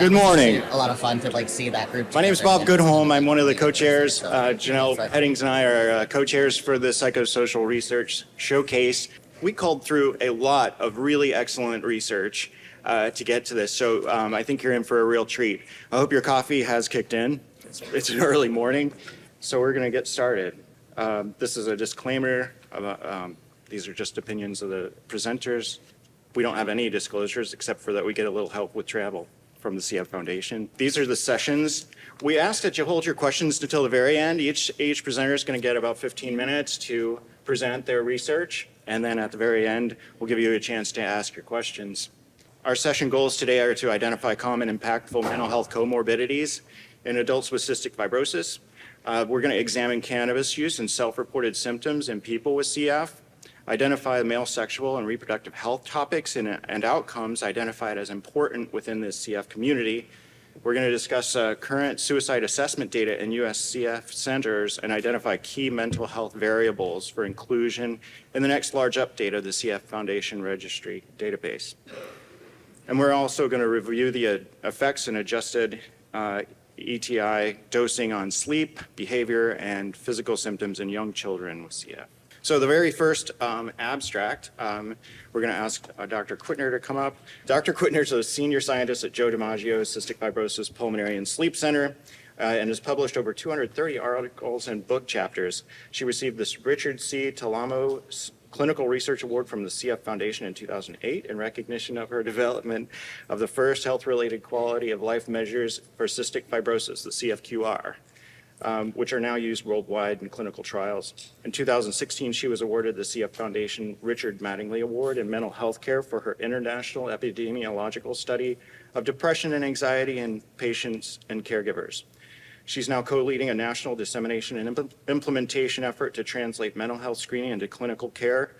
Good morning. A lot of fun to see that group. My name is Bob Goodholm. I'm one of the co-chairs. Janelle Headings and I are co-chairs for the Psychosocial Research Showcase. We culled through a lot of really excellent research to get to this, so I think you're in for a real treat. I hope your coffee has kicked in. It's an early morning, so we're going to get started. This is a disclaimer. These are just opinions of the presenters. We don't have any disclosures except for that we get a little help with travel from the CF Foundation. These are the sessions. We ask that you hold your questions until the very end. Each presenter is going to get about 15 minutes to present their research, and then at the very end, we'll give you a chance to ask your questions. Our session goals today are to identify common impactful mental health comorbidities in adults with cystic fibrosis. We're going to examine cannabis use and self-reported symptoms in people with CF, identify male sexual and reproductive health topics and outcomes identified as important within the CF community. We're going to discuss current suicide assessment data in U.S. CF centers and identify key mental health variables for inclusion in the next large update of the CF Foundation Registry database. And we're also going to review the effects and adjusted ETI dosing on sleep, behavior, and physical symptoms in young children with CF. So the very first abstract, we're going to ask Dr. Quittner to come up. Dr. Quittner is a senior scientist at Joe DiMaggio's Cystic Fibrosis Pulmonary and Sleep Center and has published over 230 articles and book chapters. She received the Richard C. Talamo Clinical Research Award from the CF Foundation in 2008 in recognition of her development of the first health-related quality of life measures for cystic fibrosis, the CFQR. Which are now used worldwide in clinical trials. In 2016, she was awarded the CF Foundation Richard Mattingly Award in mental health care for her international epidemiological study of depression and anxiety in patients and caregivers. She's now co-leading a national dissemination and implementation effort to translate mental health screening into clinical care,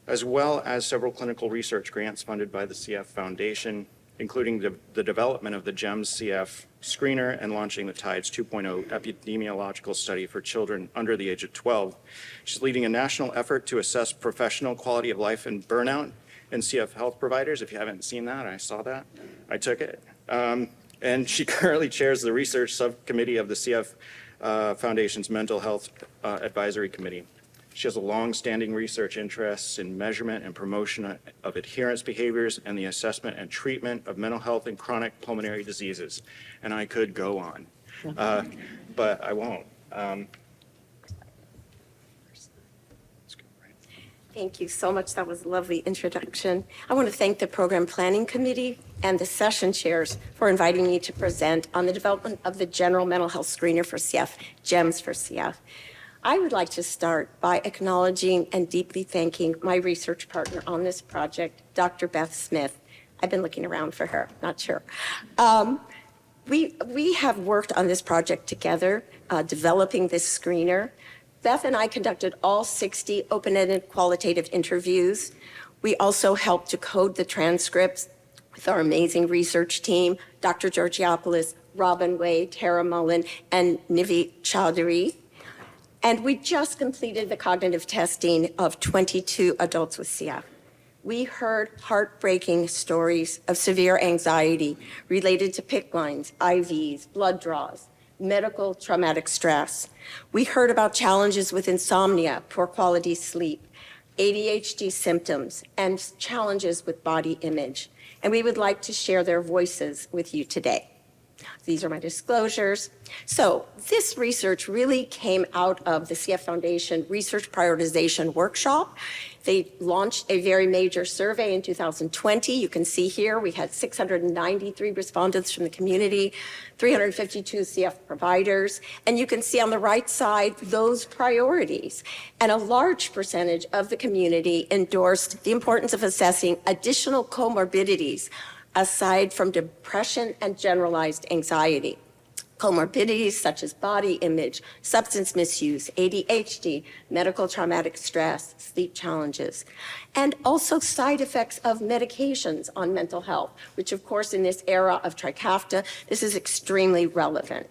as well as several clinical research grants funded by the CF Foundation, including the development of the GEMS CF screener and launching the TIDES 2.0 epidemiological study for children under the age of 12. She's leading a national effort to assess professional quality of life and burnout in CF health providers. If you haven't seen that, I saw that. I took it. And she currently chairs the research subcommittee of the CF Foundation's Mental Health Advisory Committee. She has a long-standing research interest in measurement and promotion of adherence behaviors and the assessment and treatment of mental health and chronic pulmonary diseases. And I could go on, but I won't. Thank you so much. That was a lovely introduction. I want to thank the Program Planning Committee and the session chairs for inviting me to present on the development of the General Mental Health Screener for CF, GEMS for CF. I would like to start by acknowledging and deeply thanking my research partner on this project, Dr. Beth Smith. I've been looking around for her, not sure. We have worked on this project together, developing this screener. Beth and I conducted all 60 open-ended qualitative interviews. We also helped to code the transcripts with our amazing research team, Dr. Georgiopoulos, Robin Way, Tara Mullen, and Nivi Chowdhury. And we just completed the cognitive testing of 22 adults with CF. We heard heartbreaking stories of severe anxiety related to PICC lines, IVs, blood draws, medical traumatic stress. We heard about challenges with insomnia, poor quality sleep, ADHD symptoms, and challenges with body image. And we would like to share their voices with you today. These are my disclosures. So this research really came out of the CF Foundation Research Prioritization Workshop. They launched a very major survey in 2020. You can see here we had 693 respondents from the community, 352 CF providers, and you can see on the right side those priorities. And a large percentage of the community endorsed the importance of assessing additional comorbidities aside from depression and generalized anxiety. Comorbidities such as body image, substance misuse, ADHD, medical traumatic stress, sleep challenges, and also side effects of medications on mental health, which of course in this era of Trikafta, this is extremely relevant.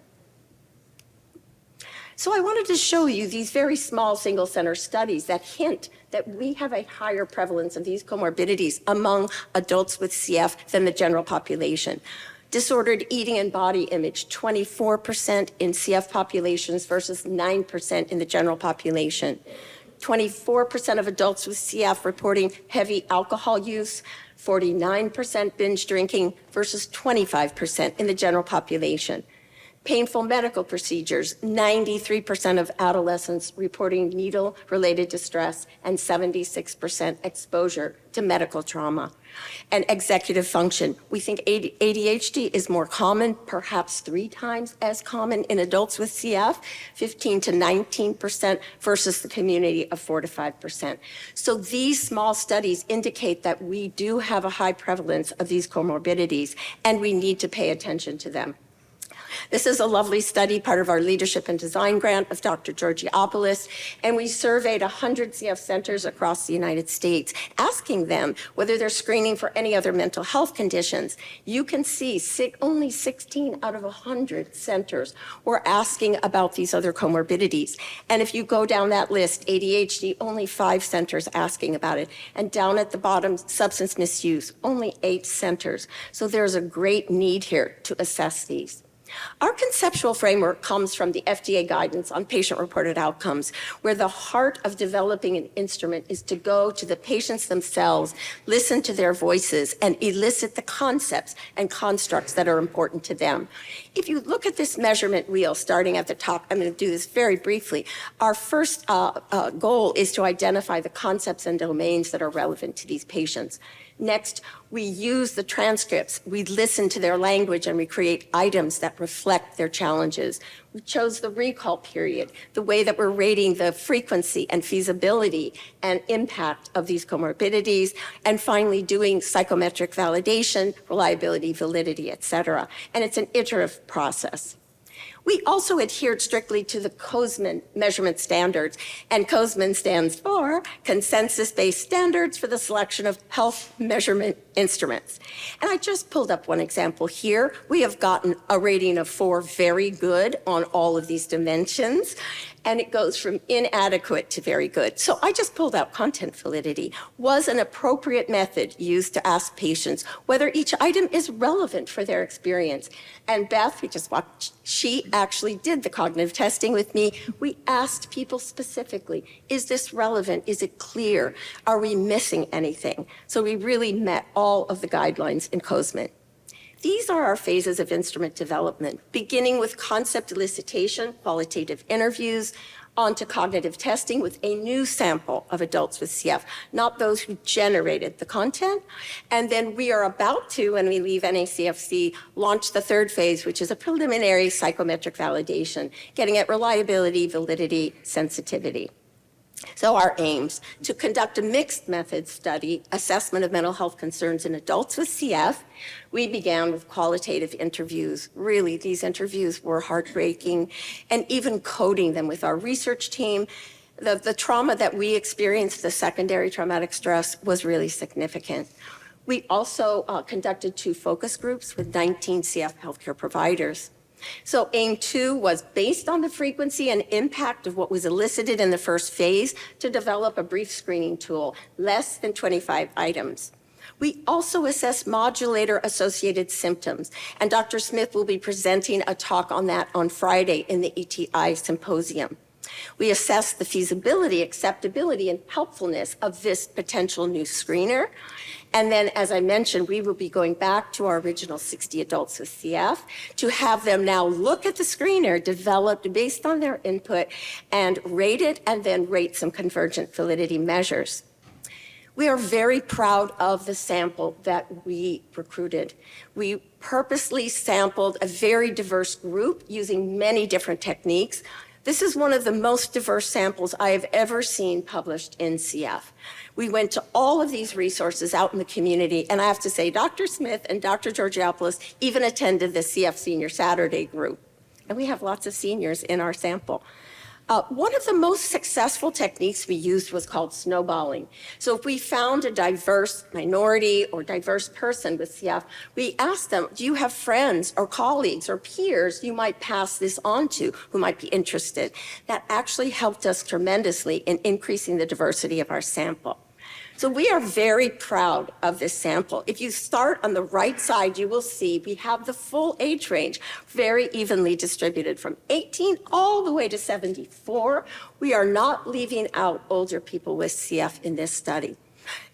So I wanted to show you these very small single center studies that hint that we have a higher prevalence of these comorbidities among adults with CF than the general population. Disordered eating and body image, 24% in CF populations versus 9% in the general population. 24% of adults with CF reporting heavy alcohol use, 49% binge drinking versus 25% in the general population. Painful medical procedures, 93% of adolescents reporting needle-related distress and 76% exposure to medical trauma. And executive function, we think ADHD is more common, perhaps 3 times as common in adults with CF, 15 to 19% versus the community of 4 to 5%. So these small studies indicate that we do have a high prevalence of these comorbidities, and we need to pay attention to them. This is a lovely study, part of our Leadership and Design grant of Dr. Georgiopoulos, and we surveyed 100 CF centers across the United States, asking them whether they're screening for any other mental health conditions. You can see only 16 out of 100 centers were asking about these other comorbidities. And if you go down that list, ADHD, only 5 centers asking about it. And down at the bottom, substance misuse, only 8 centers. So there's a great need here to assess these. Our conceptual framework comes from the FDA guidance on patient-reported outcomes, where the heart of developing an instrument is to go to the patients themselves, listen to their voices, and elicit the concepts and constructs that are important to them. If you look at this measurement wheel starting at the top, I'm going to do this very briefly. Our first goal is to identify the concepts and domains that are relevant to these patients. Next, we use the transcripts. We listen to their language and we create items that reflect their challenges. We chose the recall period, the way that we're rating the frequency and feasibility and impact of these comorbidities, and finally doing psychometric validation, reliability, validity, et cetera. And it's an iterative process. We also adhered strictly to the COSMIN measurement standards, and COSMIN stands for Consensus-Based Standards for the Selection of Health Measurement Instruments. And I just pulled up one example here. We have gotten a rating of 4, very good, on all of these dimensions, and it goes from inadequate to very good. So I just pulled out content validity. Was an appropriate method used to ask patients whether each item is relevant for their experience? And Beth, we just watched, she actually did the cognitive testing with me. We asked people specifically, is this relevant? Is it clear? Are we missing anything? So we really met all of the guidelines in COSMIN. These are our phases of instrument development, beginning with concept elicitation, qualitative interviews, on to cognitive testing with a new sample of adults with CF, not those who generated the content. And then we are about to, when we leave NACFC, launch the 3rd phase, which is a preliminary psychometric validation, getting at reliability, validity, sensitivity. So our aims: to conduct a mixed method study, assessment of mental health concerns in adults with CF. We began with qualitative interviews. Really, these interviews were heartbreaking, and even coding them with our research team. The trauma that we experienced, the secondary traumatic stress, was really significant. We also conducted 2 focus groups with 19 CF healthcare providers. So aim 2 was, based on the frequency and impact of what was elicited in the first phase, to develop a brief screening tool, less than 25 items. We also assessed modulator-associated symptoms, and Dr. Smith will be presenting a talk on that on Friday in the ETI symposium. We assessed the feasibility, acceptability, and helpfulness of this potential new screener. And then, as I mentioned, we will be going back to our original 60 adults with CF to have them now look at the screener developed based on their input and rate it, and then rate some convergent validity measures. We are very proud of the sample that we recruited. We purposely sampled a very diverse group using many different techniques. This is one of the most diverse samples I have ever seen published in CF. We went to all of these resources out in the community, and I have to say, Dr. Smith and Dr. Georgiopoulos even attended the CF Senior Saturday group. And we have lots of seniors in our sample. One of the most successful techniques we used was called snowballing. So if we found a diverse minority or diverse person with CF, we asked them, do you have friends or colleagues or peers you might pass this on to who might be interested? That actually helped us tremendously in increasing the diversity of our sample. So we are very proud of this sample. If you start on the right side, you will see we have the full age range, very evenly distributed from 18 all the way to 74. We are not leaving out older people with CF in this study.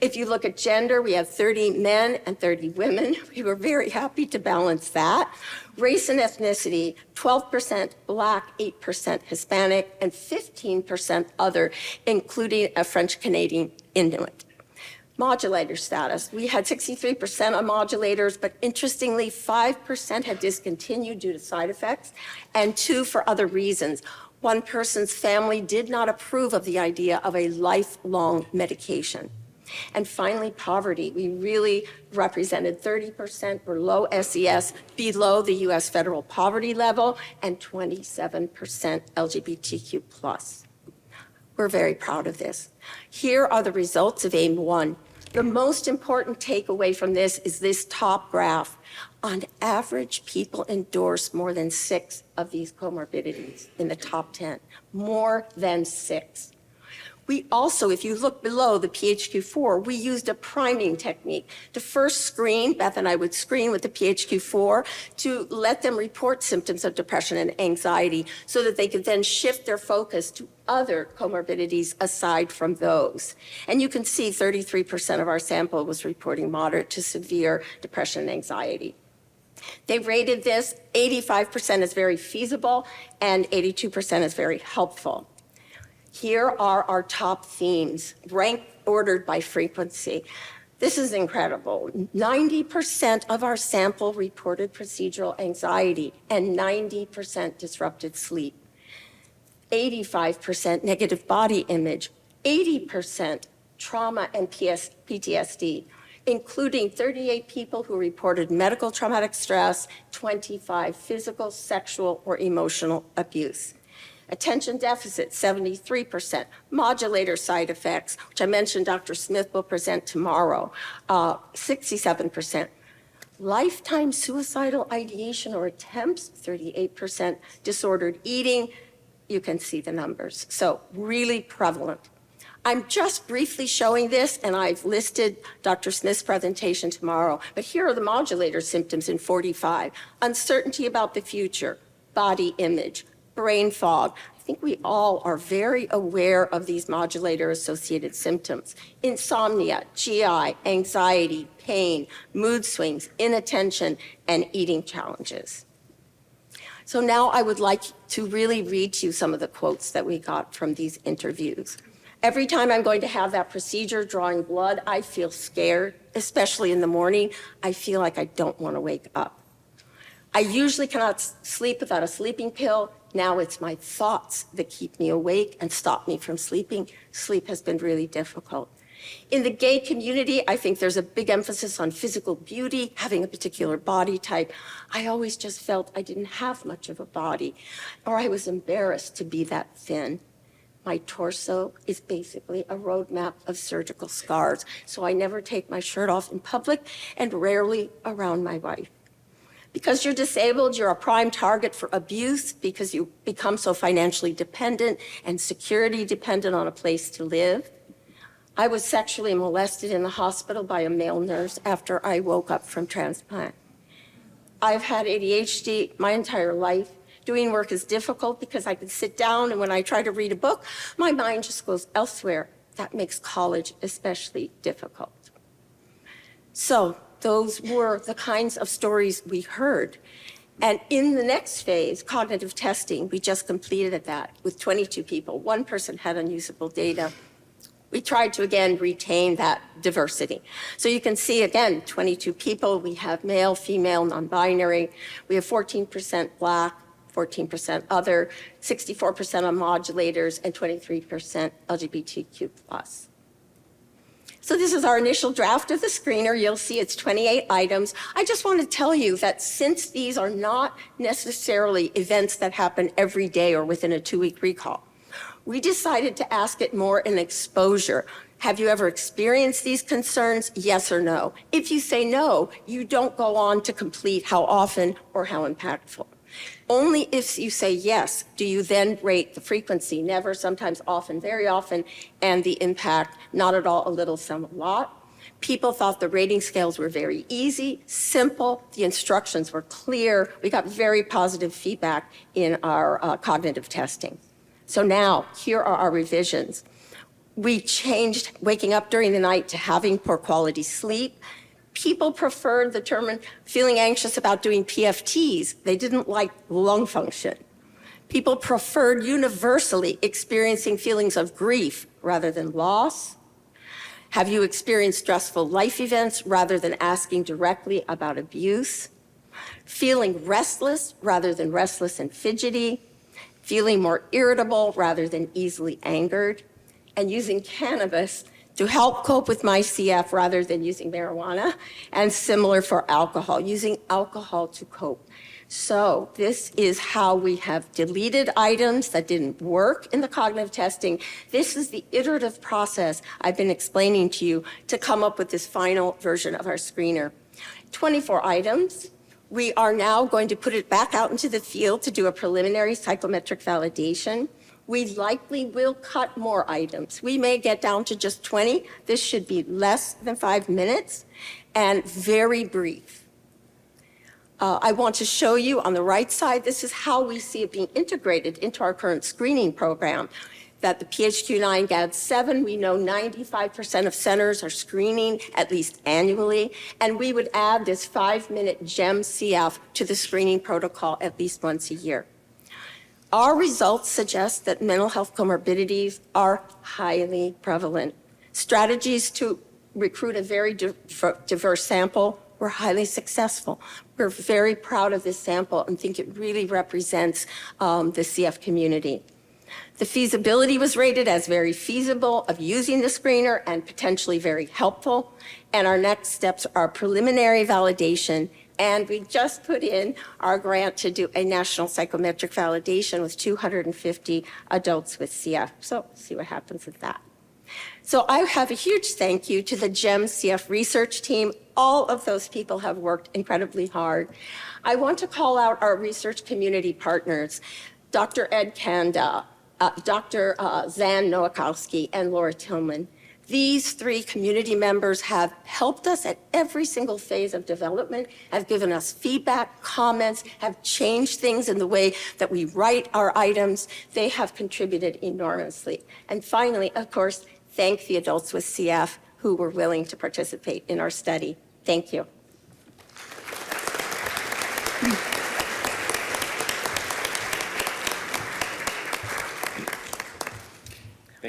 If you look at gender, we have 30 men and 30 women. We were very happy to balance that. Race and ethnicity, 12% Black, 8% Hispanic, and 15% other, including a French-Canadian Inuit. Modulator status, we had 63% on modulators, but interestingly, 5% had discontinued due to side effects, and 2% for other reasons. One person's family did not approve of the idea of a lifelong medication. And finally, poverty. We really represented 30% were low SES, below the US federal poverty level, and 27% LGBTQ+. We're very proud of this. Here are the results of AIM-1. The most important takeaway from this is this top graph. On average, people endorse more than 6 of these comorbidities in the top 10, more than 6. We also, if you look below the PHQ-4, we used a priming technique to first screen. Beth and I would screen with the PHQ-4 to let them report symptoms of depression and anxiety so that they could then shift their focus to other comorbidities aside from those. And you can see 33% of our sample was reporting moderate to severe depression and anxiety. They rated this 85% as very feasible and 82% as very helpful. Here are our top themes, ranked, ordered by frequency. This is incredible. 90% of our sample reported procedural anxiety and 90% disrupted sleep. 85% negative body image, 80% trauma and PTSD, including 38 people who reported medical traumatic stress, 25 physical, sexual, or emotional abuse. Attention deficit, 73%. Modulator side effects, which I mentioned Dr. Smith will present tomorrow, 67%. Lifetime suicidal ideation or attempts, 38%. Disordered eating, you can see the numbers. So really prevalent. I'm just briefly showing this, and I've listed Dr. Smith's presentation tomorrow, but here are the modulator symptoms in 45. Uncertainty about the future, body image, brain fog. I think we all are very aware of these modulator-associated symptoms. Insomnia, GI, anxiety, pain, mood swings, inattention, and eating challenges. So now I would like to really read to you some of the quotes that we got from these interviews. Every time I'm going to have that procedure, drawing blood, I feel scared, especially in the morning. I feel like I don't want to wake up. I usually cannot sleep without a sleeping pill. Now it's my thoughts that keep me awake and stop me from sleeping. Sleep has been really difficult. In the gay community, I think there's a big emphasis on physical beauty, having a particular body type. I always just felt I didn't have much of a body, or I was embarrassed to be that thin. My torso is basically a roadmap of surgical scars, so I never take my shirt off in public and rarely around my wife. Because you're disabled, you're a prime target for abuse because you become so financially dependent and security dependent on a place to live. I was sexually molested in the hospital by a male nurse after I woke up from transplant. I've had ADHD my entire life. Doing work is difficult because I can sit down and when I try to read a book, my mind just goes elsewhere. That makes college especially difficult. So those were the kinds of stories we heard. And in the next phase, cognitive testing, we just completed that with 22 people. One person had unusable data. We tried to, again, retain that diversity. So you can see, again, 22 people. We have male, female, non-binary. We have 14% Black, 14% other, 64% on modulators, and 23% LGBTQ+. So this is our initial draft of the screener. You'll see it's 28 items. I just want to tell you that since these are not necessarily events that happen every day or within a 2-week recall, we decided to ask it more in exposure. Have you ever experienced these concerns? Yes or no? If you say no, you don't go on to complete how often or how impactful. Only if you say yes do you then rate the frequency, never, sometimes, often, very often, and the impact, not at all, a little, some, a lot. People thought the rating scales were very easy, simple, the instructions were clear. We got very positive feedback in our cognitive testing. So now, here are our revisions. We changed waking up during the night to having poor quality sleep. People preferred the term feeling anxious about doing PFTs. They didn't like lung function. People preferred universally experiencing feelings of grief rather than loss. Have you experienced stressful life events rather than asking directly about abuse? Feeling restless rather than restless and fidgety? Feeling more irritable rather than easily angered? And using cannabis to help cope with my CF rather than using marijuana, and similar for alcohol, using alcohol to cope. So this is how we have deleted items that didn't work in the cognitive testing. This is the iterative process I've been explaining to you to come up with this final version of our screener. 24 items. We are now going to put it back out into the field to do a preliminary psychometric validation. We likely will cut more items. We may get down to just 20. This should be less than 5 minutes and very brief. I want to show you on the right side, this is how we see it being integrated into our current screening program. That the PHQ-9 GAD-7, we know 95% of centers are screening at least annually, and we would add this 5-minute GEM-CF to the screening protocol at least once a year. Our results suggest that mental health comorbidities are highly prevalent. Strategies to recruit a very diverse sample were highly successful. We're very proud of this sample and think it really represents the CF community. The feasibility was rated as very feasible of using the screener and potentially very helpful. And our next steps are preliminary validation. And we just put in our grant to do a national psychometric validation with 250 adults with CF. So see what happens with that. So I have a huge thank you to the GEM CF research team. All of those people have worked incredibly hard. I want to call out our research community partners, Dr. Ed Kanda, Dr. Zan Nowakowski, and Laura Tillman. These 3 community members have helped us at every single phase of development, have given us feedback, comments, have changed things in the way that we write our items. They have contributed enormously. And finally, of course, thank the adults with CF who were willing to participate in our study. Thank you.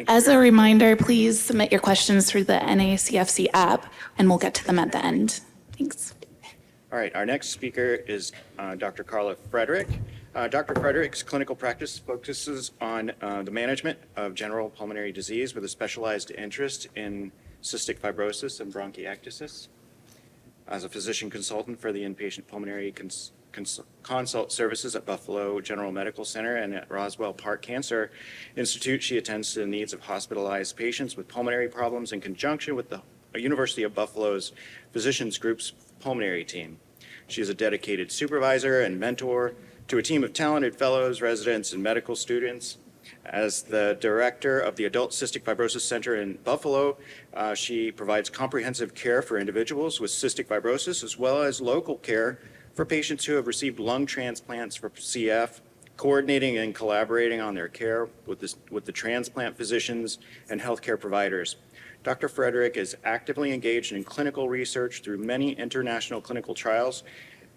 As a reminder, please submit your questions through the NACFC app, and we'll get to them at the end. Thanks. All right, our next speaker is Dr. Carla Frederick. Dr. Frederick's clinical practice focuses on the management of general pulmonary disease with a specialized interest in cystic fibrosis and bronchiectasis. As a physician consultant for the inpatient pulmonary consult services at Buffalo General Medical Center and at Roswell Park Cancer Institute, she attends to the needs of hospitalized patients with pulmonary problems in conjunction with the University of Buffalo's Physicians Group's pulmonary team. She is a dedicated supervisor and mentor to a team of talented fellows, residents, and medical students. As the director of the Adult Cystic Fibrosis Center in Buffalo, she provides comprehensive care for individuals with cystic fibrosis, as well as local care for patients who have received lung transplants for CF, coordinating and collaborating on their care with the transplant physicians and healthcare providers. Dr. Frederick is actively engaged in clinical research through many international clinical trials,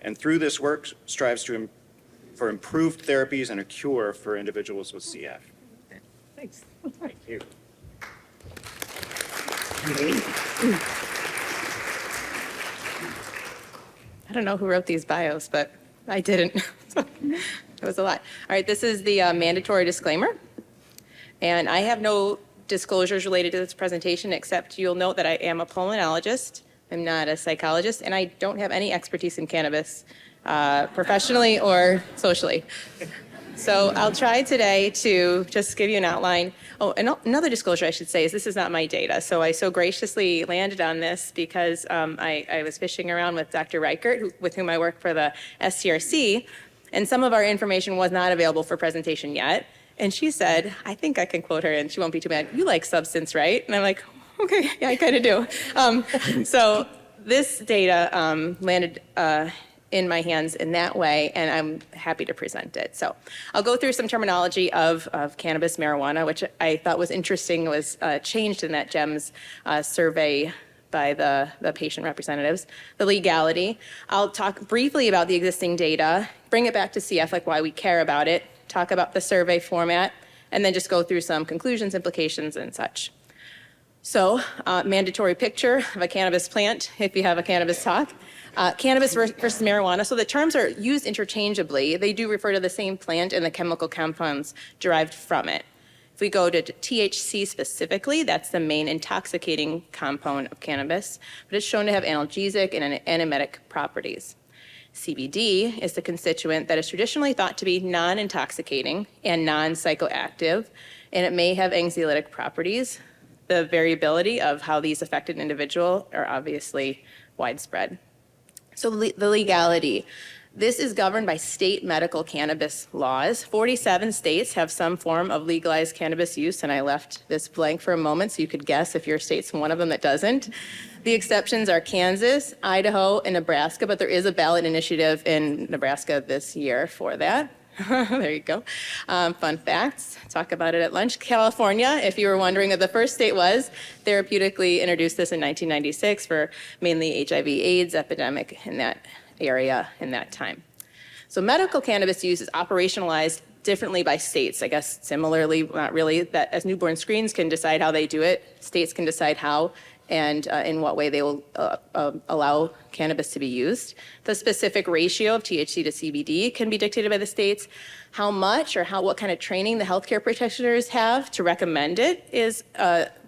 and through this work strives for improved therapies and a cure for individuals with CF. Thanks. Thank you. I don't know who wrote these bios, but I didn't. It was a lot. All right, this is the mandatory disclaimer. And I have no disclosures related to this presentation, except you'll note that I am a pulmonologist. I'm not a psychologist, and I don't have any expertise in cannabis, professionally or socially. So I'll try today to just give you an outline. Oh, and another disclosure I should say is this is not my data. So I so graciously landed on this because I was fishing around with Dr. Reichert, with whom I work for the SCRC, And some of our information was not available for presentation yet. And she said, I think I can quote her, and she won't be too bad, "You like substance, right?" And I'm like, okay, yeah, I kind of do. So this data landed in my hands in that way, and I'm happy to present it. So I'll go through some terminology of cannabis marijuana, which I thought was interesting, was changed in that GEMS survey by the patient representatives. The legality. I'll talk briefly about the existing data, bring it back to CF, like why we care about it, talk about the survey format, and then just go through some conclusions, implications, and such. So, mandatory picture of a cannabis plant, if you have a cannabis talk. Cannabis versus marijuana. So the terms are used interchangeably. They do refer to the same plant and the chemical compounds derived from it. If we go to THC specifically, that's the main intoxicating compound of cannabis, but it's shown to have analgesic and anemetic properties. CBD is the constituent that is traditionally thought to be non-intoxicating and non-psychoactive, and it may have anxiolytic properties. The variability of how these affect an individual are obviously widespread. So the legality. This is governed by state medical cannabis laws. 47 states have some form of legalized cannabis use, and I left this blank for a moment so you could guess if your state's one of them that doesn't. The exceptions are Kansas, Idaho, and Nebraska, but there is a ballot initiative in Nebraska this year for that. There you go. Fun facts. Talk about it at lunch. California, if you were wondering what the first state was, therapeutically introduced this in 1996 for mainly HIV/AIDS epidemic in that area in that time. So medical cannabis use is operationalized differently by states. I guess similarly, not really, that as newborn screens can decide how they do it, states can decide how and in what way they will allow cannabis to be used. The specific ratio of THC to CBD can be dictated by the states. How much or what kind of training the healthcare practitioners have to recommend it is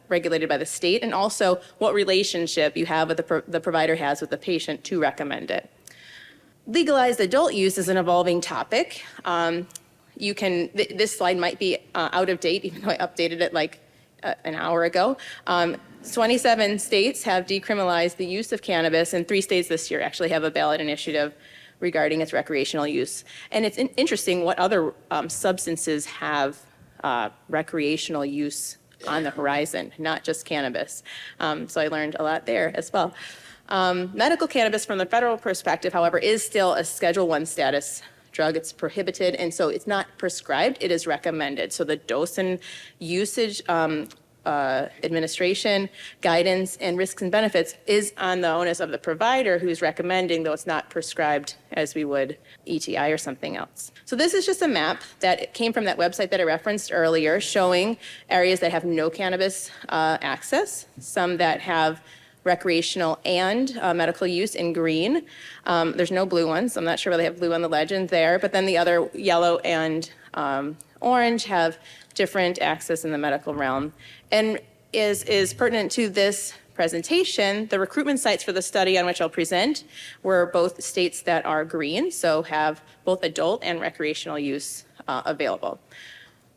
regulated by the state, and also what relationship you have with the provider has with the patient to recommend it. Legalized adult use is an evolving topic. This slide might be out of date, even though I updated it like an hour ago. 27 states have decriminalized the use of cannabis, and 3 states this year actually have a ballot initiative regarding its recreational use. And it's interesting what other substances have recreational use on the horizon, not just cannabis. So I learned a lot there as well. Medical cannabis from the federal perspective, however, is still a Schedule I status drug. It's prohibited, and so it's not prescribed, it is recommended. So the dose and usage, administration, guidance, and risks and benefits is on the onus of the provider who's recommending, though it's not prescribed as we would ETI or something else. So this is just a map that came from that website that I referenced earlier, showing areas that have no cannabis access, some that have recreational and medical use in green. There's no blue ones. I'm not sure whether they have blue on the legend there, but then the other yellow and orange have different access in the medical realm. And is pertinent to this presentation, the recruitment sites for the study on which I'll present were both states that are green, so have both adult and recreational use available.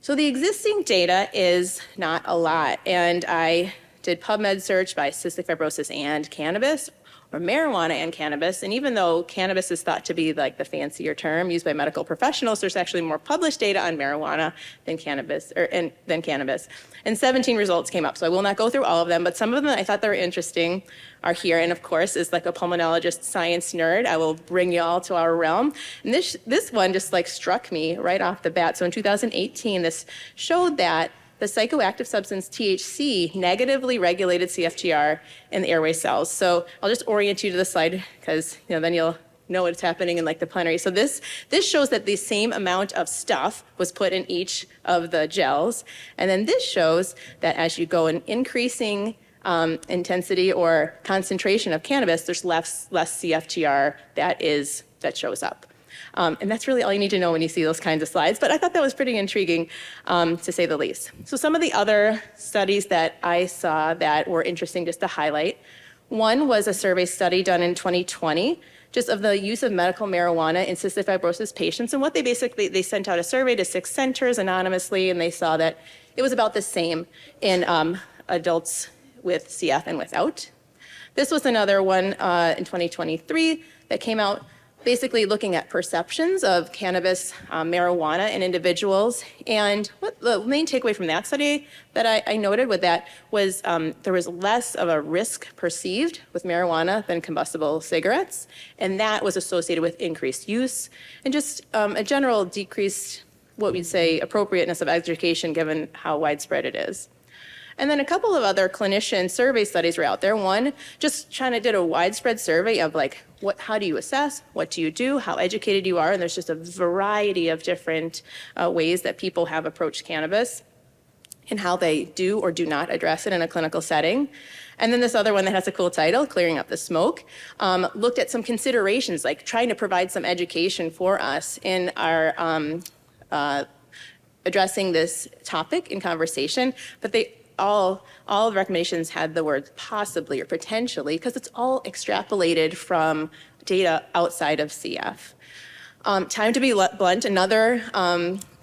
So the existing data is not a lot, and I did PubMed search by cystic fibrosis and cannabis, or marijuana and cannabis. And even though cannabis is thought to be like the fancier term used by medical professionals, there's actually more published data on marijuana than cannabis, And 17 results came up. So I will not go through all of them, but some of them I thought that were interesting are here. And of course, as like a pulmonologist science nerd, I will bring you all to our realm. And this one just like struck me right off the bat. So in 2018, this showed that the psychoactive substance THC negatively regulated CFTR in the airway cells. So I'll just orient you to the slide because then you'll know what's happening in like the plenary. So this shows that the same amount of stuff was put in each of the gels. And then this shows that as you go in increasing intensity or concentration of cannabis, there's less CFTR that shows up. And that's really all you need to know when you see those kinds of slides. But I thought that was pretty intriguing, to say the least. So some of the other studies that I saw that were interesting just to highlight. One was a survey study done in 2020, just of the use of medical marijuana in cystic fibrosis patients. And what they sent out a survey to 6 centers anonymously, and they saw that it was about the same in adults with CF and without. This was another one in 2023 that came out basically looking at perceptions of cannabis, marijuana in individuals. And what the main takeaway from that study that I noted with that was there was less of a risk perceived with marijuana than combustible cigarettes. And that was associated with increased use and just a general decreased, what we'd say, appropriateness of education given how widespread it is. And then a couple of other clinician survey studies were out there. One, just did a widespread survey of like, how do you assess? What do you do? How educated you are? And there's just a variety of different ways that people have approached cannabis and how they do or do not address it in a clinical setting. And then this other one that has a cool title, Clearing Up the Smoke, looked at some considerations, like trying to provide some education for us in our addressing this topic in conversation, but all the recommendations had the words possibly or potentially, because it's all extrapolated from data outside of CF. Time to be blunt, another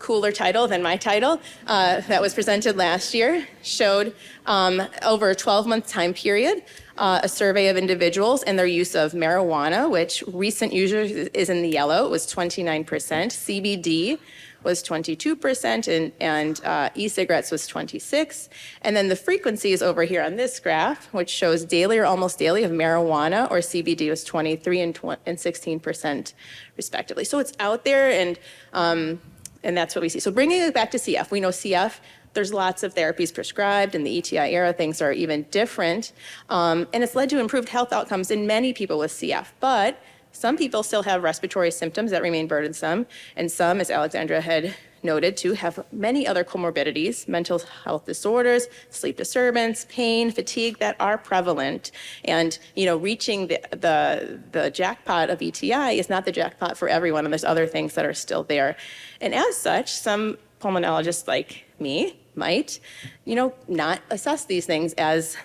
cooler title than my title that was presented last year, showed over a 12-month time period, a survey of individuals and their use of marijuana, which recent users is in the yellow, it was 29%, CBD was 22%, and e-cigarettes was 26%. And then the frequency is over here on this graph, which shows daily or almost daily of marijuana or CBD was 23% and 16% respectively. So it's out there, and that's what we see. So bringing it back to CF, we know CF, there's lots of therapies prescribed. In the ETI era, things are even different. And it's led to improved health outcomes in many people with CF. But some people still have respiratory symptoms that remain burdensome, and some, as Alexandra had noted, too, have many other comorbidities, mental health disorders, sleep disturbance, pain, fatigue that are prevalent. And reaching the jackpot of ETI is not the jackpot for everyone, and there's other things that are still there. And as such, some pulmonologists like me might, not assess these things as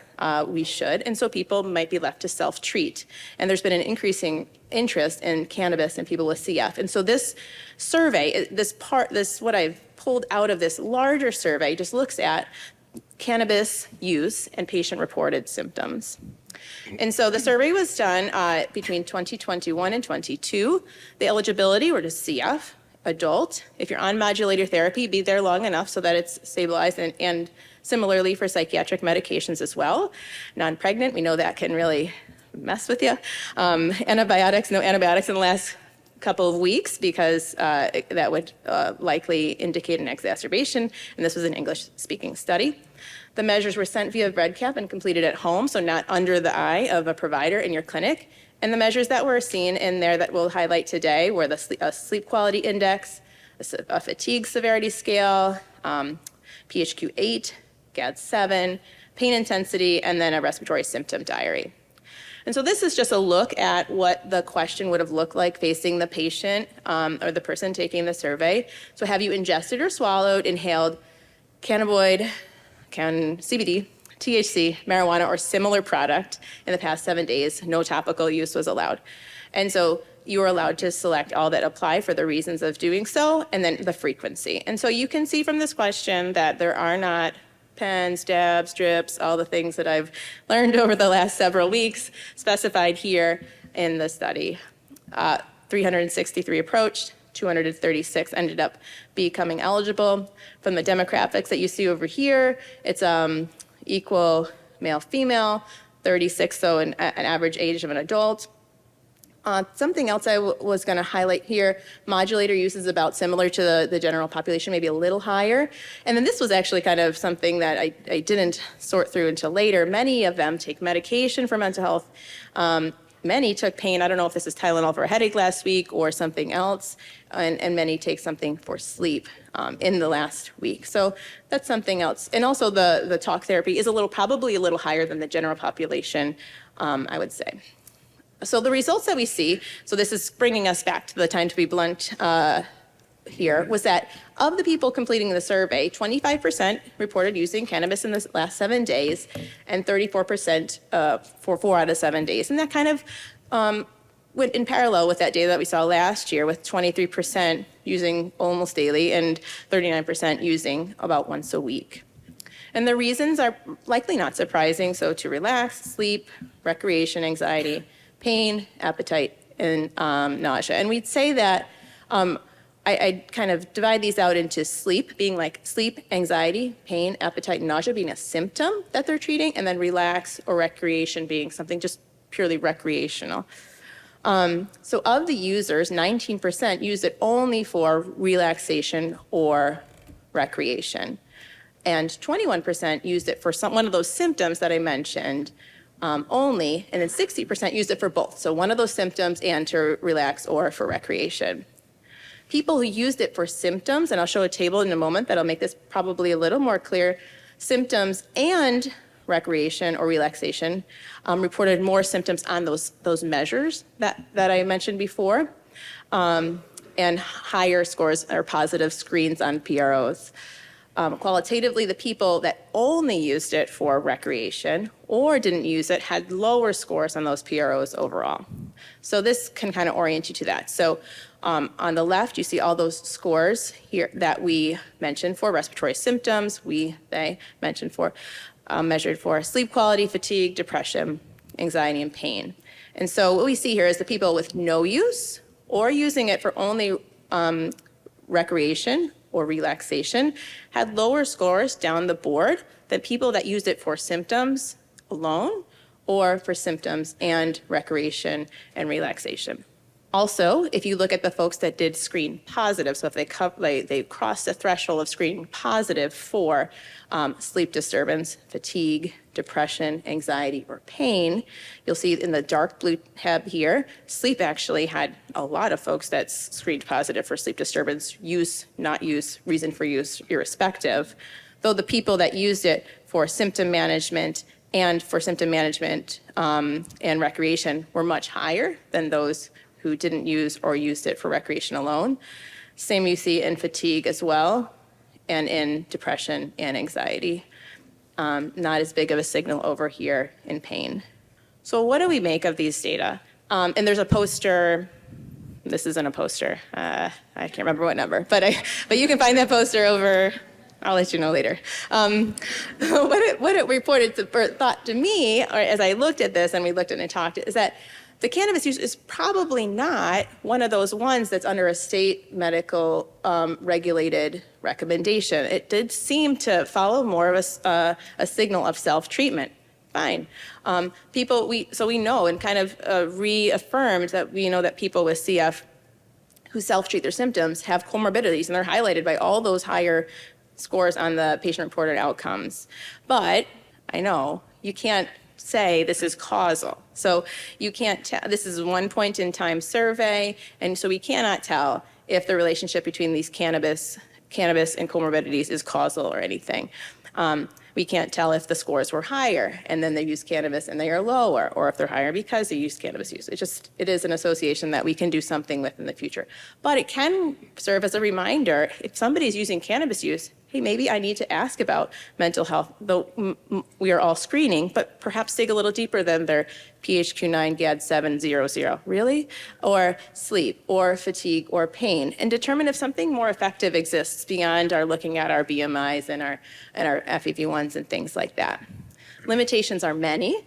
we should, and so people might be left to self-treat. And there's been an increasing interest in cannabis in people with CF. And so this survey, what I've pulled out of this larger survey just looks at cannabis use and patient-reported symptoms. And so the survey was done between 2021 and 22. The eligibility were to CF, adult. If you're on modulator therapy, be there long enough so that it's stabilized, and similarly for psychiatric medications as well. Non-pregnant, we know that can really mess with you. No antibiotics in the last couple of weeks because that would likely indicate an exacerbation, and this was an English-speaking study. The measures were sent via BreadCap and completed at home, so not under the eye of a provider in your clinic. And the measures that were seen in there that we'll highlight today were the sleep quality index, a fatigue severity scale, PHQ-8, GAD-7, pain intensity, and then a respiratory symptom diary. And so this is just a look at what the question would have looked like facing the patient or the person taking the survey. So have you ingested or swallowed, inhaled cannabinoid, CBD, THC, marijuana, or similar product in the past 7 days? No topical use was allowed. And so you are allowed to select all that apply for the reasons of doing so, and then the frequency. And so you can see from this question that there are not pens, dabs, drips, all the things that I've learned over the last several weeks specified here in the study. 363 approached, 236 ended up becoming eligible. From the demographics that you see over here, it's equal male-female, 36, so an average age of an adult. Something else I was going to highlight here, modulator use is about similar to the general population, maybe a little higher. And then this was actually kind of something that I didn't sort through until later. Many of them take medication for mental health. Many took pain. I don't know if this is Tylenol for a headache last week or something else. And many take something for sleep in the last week. So that's something else. And also the talk therapy is probably a little higher than the general population, I would say. So the results that we see, so this is bringing us back to the time to be blunt here, was that of the people completing the survey, 25% reported using cannabis in the last 7 days, and 34% for 4 out of 7 days. And that kind of went in parallel with that data that we saw last year, with 23% using almost daily and 39% using about once a week. And the reasons are likely not surprising, so to relax, sleep, recreation, anxiety, pain, appetite, and nausea. And we'd say that I kind of divide these out into sleep, being like sleep, anxiety, pain, appetite, and nausea being a symptom that they're treating, and then relax or recreation being something just purely recreational. So of the users, 19% used it only for relaxation or recreation. And 21% used it for one of those symptoms that I mentioned only, and then 60% used it for both. So one of those symptoms and to relax or for recreation. People who used it for symptoms, and I'll show a table in a moment that'll make this probably a little more clear, symptoms and recreation or relaxation reported more symptoms on those measures that I mentioned before, and higher scores or positive screens on PROs. Qualitatively, the people that only used it for recreation or didn't use it had lower scores on those PROs overall. So this can kind of orient you to that. So on the left, you see all those scores here that we mentioned for respiratory symptoms, they mentioned for, measured for sleep quality, fatigue, depression, anxiety, and pain. And so what we see here is the people with no use or using it for only recreation or relaxation had lower scores down the board than people that used it for symptoms alone or for symptoms and recreation and relaxation. Also, if you look at the folks that did screen positive, so if they crossed the threshold of screening positive for sleep disturbance, fatigue, depression, anxiety, or pain, you'll see in the dark blue tab here, sleep actually had a lot of folks that screened positive for sleep disturbance, use, not use, reason for use, irrespective, though the people that used it for symptom management and recreation were much higher than those who didn't use or used it for recreation alone. Same you see in fatigue as well, and in depression and anxiety. Not as big of a signal over here in pain. So what do we make of these data? And there's a poster. This isn't a poster. I can't remember what number, but you can find that poster over. I'll let you know later. What it reported thought to me, or as I looked at this and we looked at it and talked, is that the cannabis use is probably not one of those ones that's under a state medical regulated recommendation. It did seem to follow more of a signal of self-treatment. Fine. So we know and kind of reaffirmed that we know that people with CF who self-treat their symptoms have comorbidities, and they're highlighted by all those higher scores on the patient-reported outcomes. But I know you can't say this is causal. So you can't tell, this is one point in time survey, and so we cannot tell if the relationship between these cannabis and comorbidities is causal or anything. We can't tell if the scores were higher and then they use cannabis and they are lower, or if they're higher because they use cannabis use. It is an association that we can do something with in the future. But it can serve as a reminder, if somebody's using cannabis use, hey, maybe I need to ask about mental health, though we are all screening, but perhaps dig a little deeper than their PHQ-9 GAD-700, really? Or sleep, or fatigue, or pain, and determine if something more effective exists beyond our looking at our BMIs and our FEV1s and things like that. Limitations are many.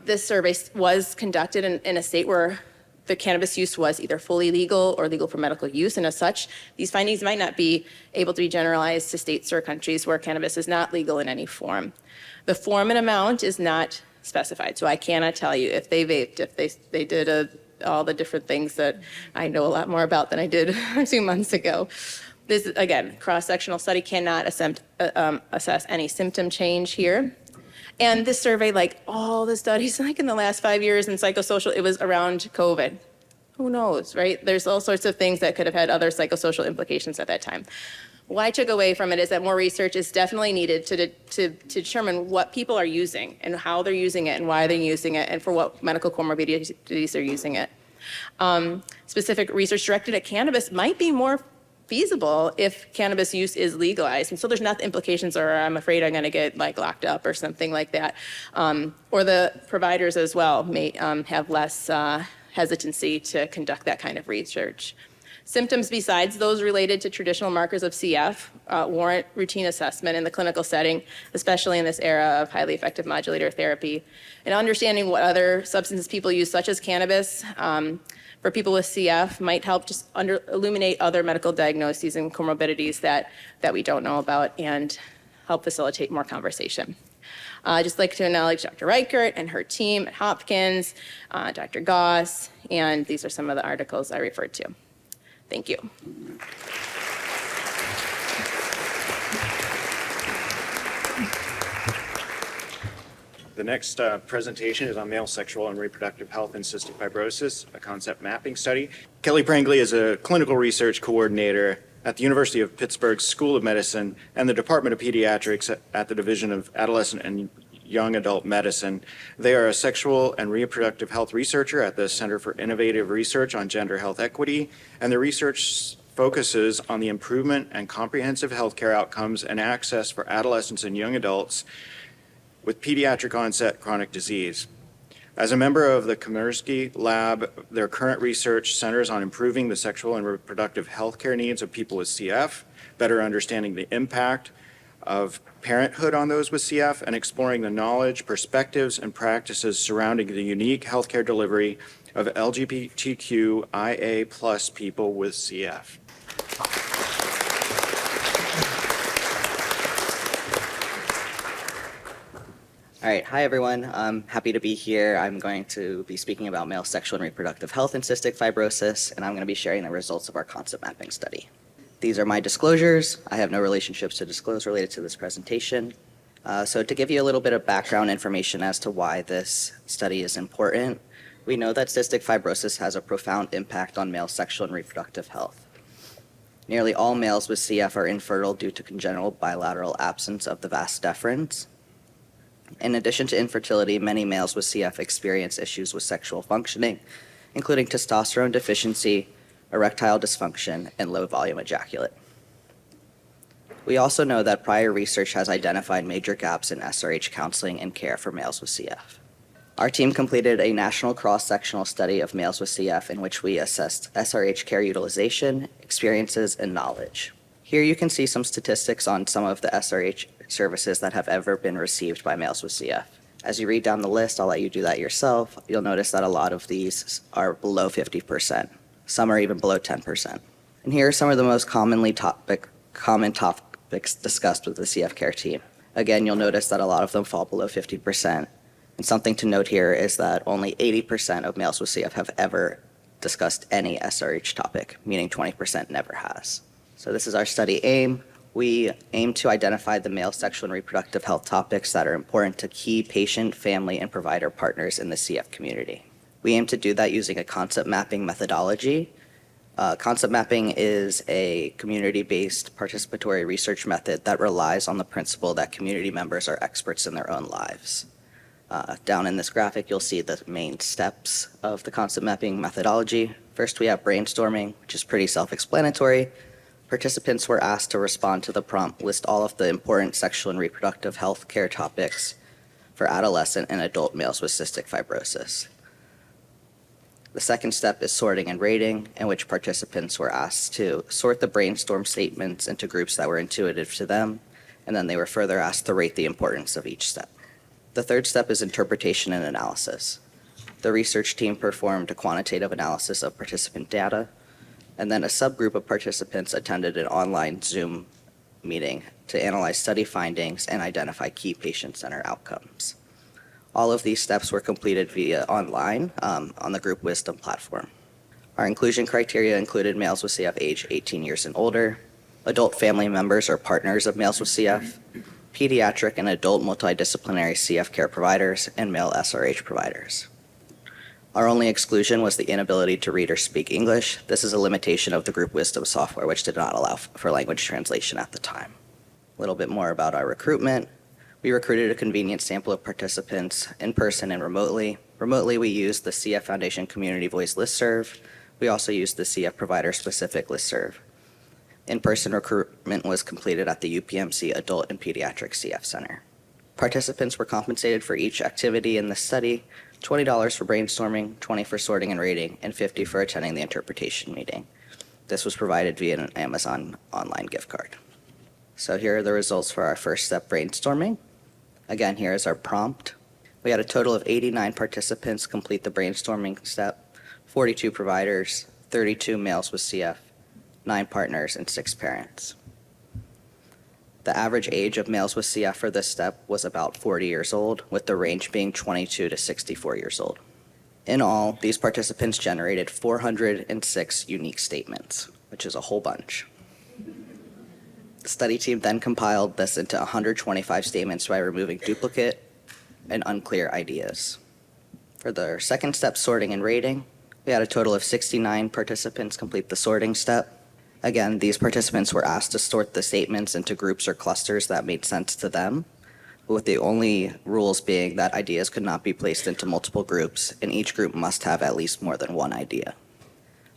This survey was conducted in a state where the cannabis use was either fully legal or legal for medical use, and as such, these findings might not be able to be generalized to states or countries where cannabis is not legal in any form. The form and amount is not specified, so I cannot tell you if they vaped, if they did all the different things that I know a lot more about than I did 2 months ago. This, again, cross-sectional study cannot assess any symptom change here. And this survey, like all the studies, like in the last 5 years in psychosocial, it was around COVID. Who knows, right? There's all sorts of things that could have had other psychosocial implications at that time. What I took away from it is that more research is definitely needed to determine what people are using and how they're using it and why they're using it and for what medical comorbidities they're using it. Specific research directed at cannabis might be more feasible if cannabis use is legalized. And so there's not implications, or I'm afraid I'm going to get like locked up or something like that. Or the providers as well may have less hesitancy to conduct that kind of research. Symptoms besides those related to traditional markers of CF warrant routine assessment in the clinical setting, especially in this era of highly effective modulator therapy. And understanding what other substances people use, such as cannabis, for people with CF might help just illuminate other medical diagnoses and comorbidities that we don't know about and help facilitate more conversation. I'd just like to acknowledge Dr. Reichert and her team at Hopkins, Dr. Goss, and these are some of the articles I referred to. Thank you. The next presentation is on male sexual and reproductive health and cystic fibrosis, a concept mapping study. Kelly Prangley is a clinical research coordinator at the University of Pittsburgh School of Medicine and the Department of Pediatrics at the Division of Adolescent and Young Adult Medicine. They are a sexual and reproductive health researcher at the Center for Innovative Research on Gender Health Equity, and their research focuses on the improvement and comprehensive healthcare outcomes and access for adolescents and young adults with pediatric onset chronic disease. As a member of the Komersky Lab, their current research centers on improving the sexual and reproductive health care needs of people with CF, better understanding the impact of parenthood on those with CF, and exploring the knowledge, perspectives, and practices surrounding the unique healthcare delivery of LGBTQIA+ people with CF. All right, hi everyone. I'm happy to be here. I'm going to be speaking about male sexual and reproductive health and cystic fibrosis, and I'm going to be sharing the results of our concept mapping study. These are my disclosures. I have no relationships to disclose related to this presentation. So to give you a little bit of background information as to why this study is important, we know that cystic fibrosis has a profound impact on male sexual and reproductive health. Nearly all males with CF are infertile due to congenital bilateral absence of the vas deferens. In addition to infertility, many males with CF experience issues with sexual functioning, including testosterone deficiency, erectile dysfunction, and low volume ejaculate. We also know that prior research has identified major gaps in SRH counseling and care for males with CF. Our team completed a national cross-sectional study of males with CF in which we assessed SRH care utilization, experiences, and knowledge. Here you can see some statistics on some of the SRH services that have ever been received by males with CF. As you read down the list, I'll let you do that yourself. You'll notice that a lot of these are below 50%. Some are even below 10%. And here are some of the most common topics discussed with the CF care team. Again, you'll notice that a lot of them fall below 50%. And something to note here is that only 80% of males with CF have ever discussed any SRH topic, meaning 20% never has. So this is our study aim. We aim to identify the male sexual and reproductive health topics that are important to key patient, family, and provider partners in the CF community. We aim to do that using a concept mapping methodology. Concept mapping is a community-based participatory research method that relies on the principle that community members are experts in their own lives. Down in this graphic, you'll see the main steps of the concept mapping methodology. First, we have brainstorming, which is pretty self-explanatory. Participants were asked to respond to the prompt, list all of the important sexual and reproductive health care topics for adolescent and adult males with cystic fibrosis. The second step is sorting and rating, in which participants were asked to sort the brainstorm statements into groups that were intuitive to them, and then they were further asked to rate the importance of each step. The third step is interpretation and analysis. The research team performed a quantitative analysis of participant data, and then a subgroup of participants attended an online Zoom meeting to analyze study findings and identify key patient-centered outcomes. All of these steps were completed via online on the Group Wisdom platform. Our inclusion criteria included males with CF age 18 years and older, adult family members or partners of males with CF, pediatric and adult multidisciplinary CF care providers, and male SRH providers. Our only exclusion was the inability to read or speak English. This is a limitation of the Group Wisdom software, which did not allow for language translation at the time. A little bit more about our recruitment. We recruited a convenient sample of participants in person and remotely. Remotely, we used the CF Foundation Community Voice listserv. We also used the CF provider-specific listserv. In-person recruitment was completed at the UPMC Adult and Pediatric CF Center. Participants were compensated for each activity in the study, $20 for brainstorming, $20 for sorting and rating, and $50 for attending the interpretation meeting. This was provided via an Amazon online gift card. So here are the results for our first step brainstorming. Again, here is our prompt. We had a total of 89 participants complete the brainstorming step, 42 providers, 32 males with CF, 9 partners, and 6 parents. The average age of males with CF for this step was about 40 years old, with the range being 22 to 64 years old. In all, these participants generated 406 unique statements, which is a whole bunch. The study team then compiled this into 125 statements by removing duplicate and unclear ideas. For the second step, sorting and rating, we had a total of 69 participants complete the sorting step. Again, these participants were asked to sort the statements into groups or clusters that made sense to them, with the only rules being that ideas could not be placed into multiple groups, and each group must have at least more than one idea.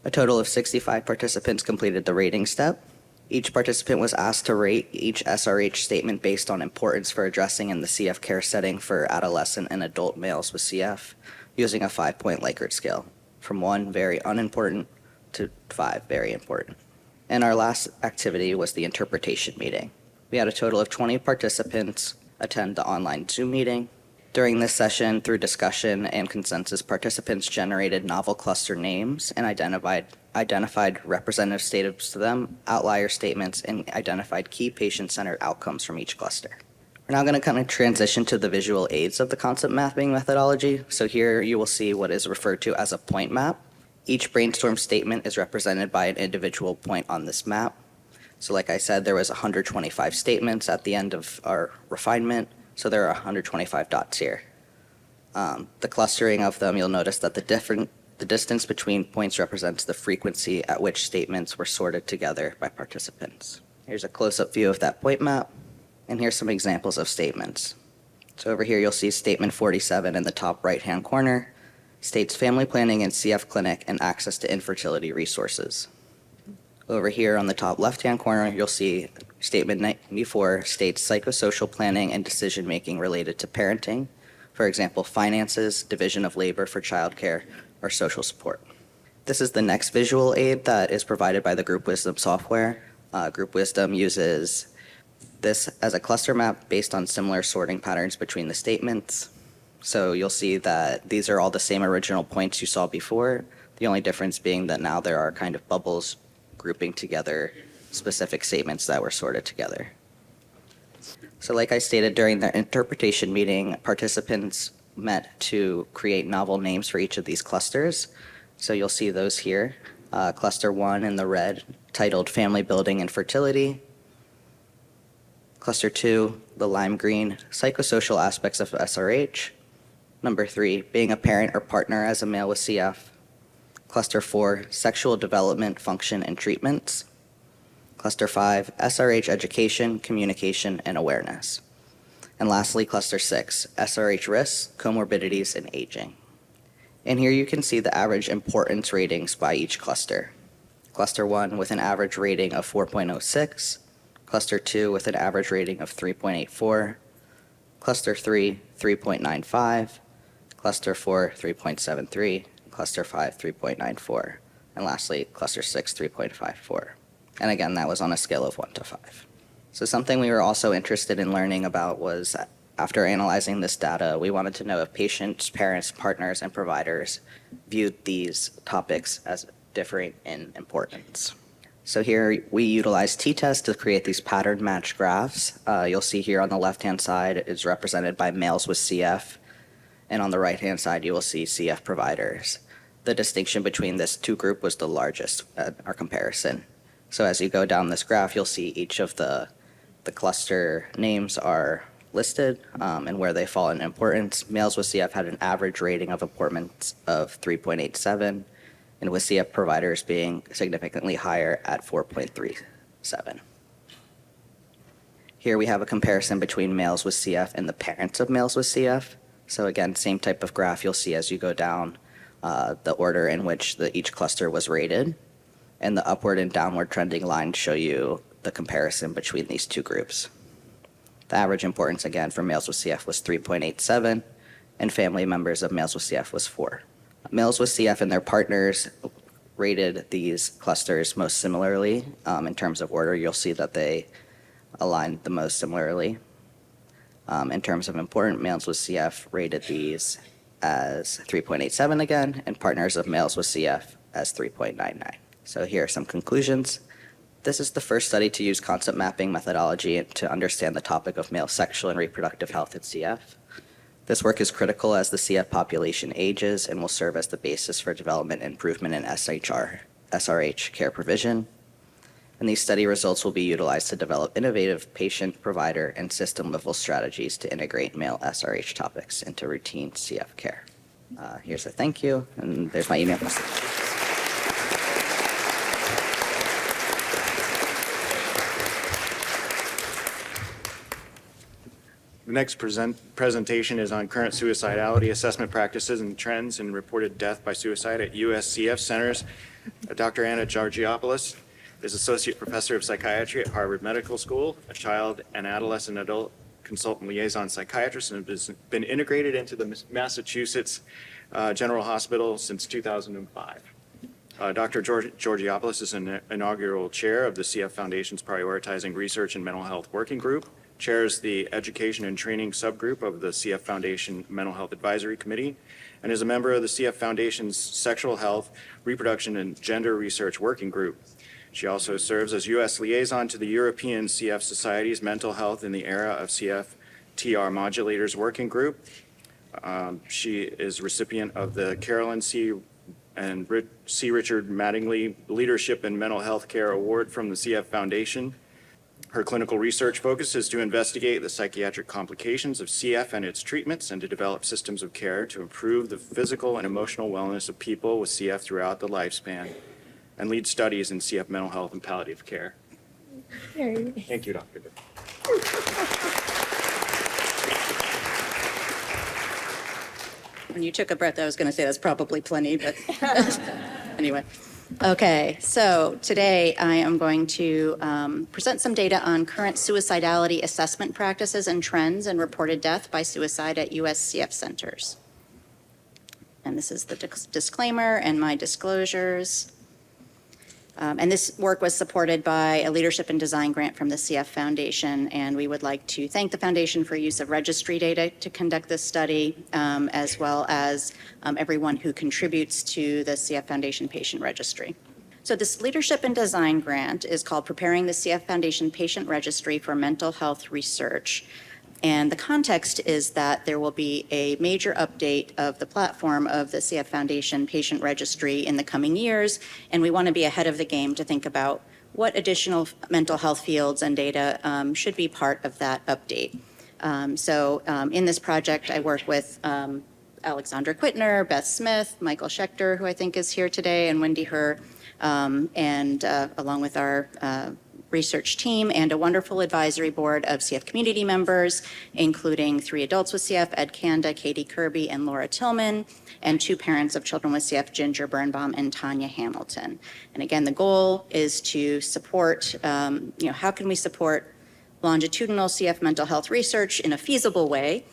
A total of 65 participants completed the rating step. Each participant was asked to rate each SRH statement based on importance for addressing in the CF care setting for adolescent and adult males with CF, using a 5-point Likert scale, from 1, very unimportant, to 5, very important. And our last activity was the interpretation meeting. We had a total of 20 participants attend the online Zoom meeting. During this session, through discussion and consensus, participants generated novel cluster names and identified representative statements to them, outlier statements, and identified key patient-centered outcomes from each cluster. We're now going to kind of transition to the visual aids of the concept mapping methodology. So here you will see what is referred to as a point map. Each brainstorm statement is represented by an individual point on this map. So like I said, there was 125 statements at the end of our refinement, so there are 125 dots here. The clustering of them, you'll notice that the distance between points represents the frequency at which statements were sorted together by participants. Here's a close-up view of that point map, and here's some examples of statements. So over here you'll see statement 47 in the top right-hand corner, states family planning and CF clinic and access to infertility resources. Over here on the top left-hand corner, you'll see statement 94 states psychosocial planning and decision-making related to parenting, for example, finances, division of labor for childcare, or social support. This is the next visual aid that is provided by the Group Wisdom software. Group Wisdom uses this as a cluster map based on similar sorting patterns between the statements. So you'll see that these are all the same original points you saw before, the only difference being that now there are kind of bubbles grouping together specific statements that were sorted together. So like I stated during the interpretation meeting, participants met to create novel names for each of these clusters. So you'll see those here. Cluster 1 in the red, titled Family Building and Fertility. Cluster 2, the lime green, Psychosocial Aspects of SRH. Number 3, Being a Parent or Partner as a Male with CF. Cluster 4, Sexual Development, Function, and Treatments. Cluster 5, SRH Education, Communication, and Awareness. And lastly, Cluster 6, SRH Risks, Comorbidities, and Aging. And here you can see the average importance ratings by each cluster. Cluster 1 with an average rating of 4.06, Cluster 2 with an average rating of 3.84, Cluster 3, 3.95, Cluster 4, 3.73, Cluster 5, 3.94, and lastly, Cluster 6, 3.54. And again, that was on a scale of 1 to 5. So something we were also interested in learning about was, after analyzing this data, we wanted to know if patients, parents, partners, and providers viewed these topics as differing in importance. So here we utilize t-tests to create these pattern match graphs. You'll see here on the left-hand side is represented by males with CF, and on the right-hand side you will see CF providers. The distinction between this two group was the largest at our comparison. So as you go down this graph, you'll see each of the cluster names are listed and where they fall in importance. Males with CF had an average rating of importance of 3.87, and with CF providers being significantly higher at 4.37. Here we have a comparison between males with CF and the parents of males with CF. So again, same type of graph you'll see as you go down the order in which each cluster was rated. And the upward and downward trending lines show you the comparison between these two groups. The average importance, again, for males with CF was 3.87, and family members of males with CF was 4. Males with CF and their partners rated these clusters most similarly in terms of order. You'll see that they align the most similarly. In terms of important, males with CF rated these as 3.87 again, and partners of males with CF as 3.99. So here are some conclusions. This is the first study to use concept mapping methodology to understand the topic of male sexual and reproductive health in CF. This work is critical as the CF population ages and will serve as the basis for development and improvement in SRH care provision. And these study results will be utilized to develop innovative patient, provider, and system-level strategies to integrate male SRH topics into routine CF care. Here's a thank you, and there's my email. The next presentation is on current suicidality assessment practices and trends in reported death by suicide at USCF centers. Dr. Anna Georgiopoulos is Associate Professor of Psychiatry at Harvard Medical School, a child and adolescent adult consultant liaison psychiatrist, and has been integrated into the Massachusetts General Hospital since 2005. Dr. Georgiopoulos is an inaugural chair of the CF Foundation's Prioritizing Research and Mental Health Working Group, chairs the Education and Training Subgroup of the CF Foundation Mental Health Advisory Committee, and is a member of the CF Foundation's Sexual Health, Reproduction, and Gender Research Working Group. She also serves as U.S. liaison to the European CF Society's Mental Health in the Era of CF TR Modulators Working Group. She is recipient of the Carolyn C. and C. Richard Mattingly Leadership in Mental Health Care Award from the CF Foundation. Her clinical research focus is to investigate the psychiatric complications of CF and its treatments and to develop systems of care to improve the physical and emotional wellness of people with CF throughout the lifespan and lead studies in CF mental health and palliative care. Thank you, Dr. When you took a breath, I was going to say that's probably plenty, but anyway. Okay, so today I am going to present some data on current suicidality assessment practices and trends in reported death by suicide at USCF centers. And this is the disclaimer and my disclosures. And this work was supported by a leadership and design grant from the CF Foundation, and we would like to thank the Foundation for use of registry data to conduct this study, as well as everyone who contributes to the CF Foundation Patient Registry. So this leadership and design grant is called Preparing the CF Foundation Patient Registry for Mental Health Research. And the context is that there will be a major update of the platform of the CF Foundation Patient Registry in the coming years, and we want to be ahead of the game to think about what additional mental health fields and data should be part of that update. In this project, I work with Alexandra Quittner, Beth Smith, Michael Schechter, who I think is here today, and Wendy Herr, and along with our research team and a wonderful advisory board of CF community members, including 3 adults with CF, Ed Kanda, Katie Kirby, and Laura Tillman, and 2 parents of children with CF, Ginger Birnbaum and Tanya Hamilton. And again, the goal is to support, how can we support longitudinal CF mental health research in a feasible way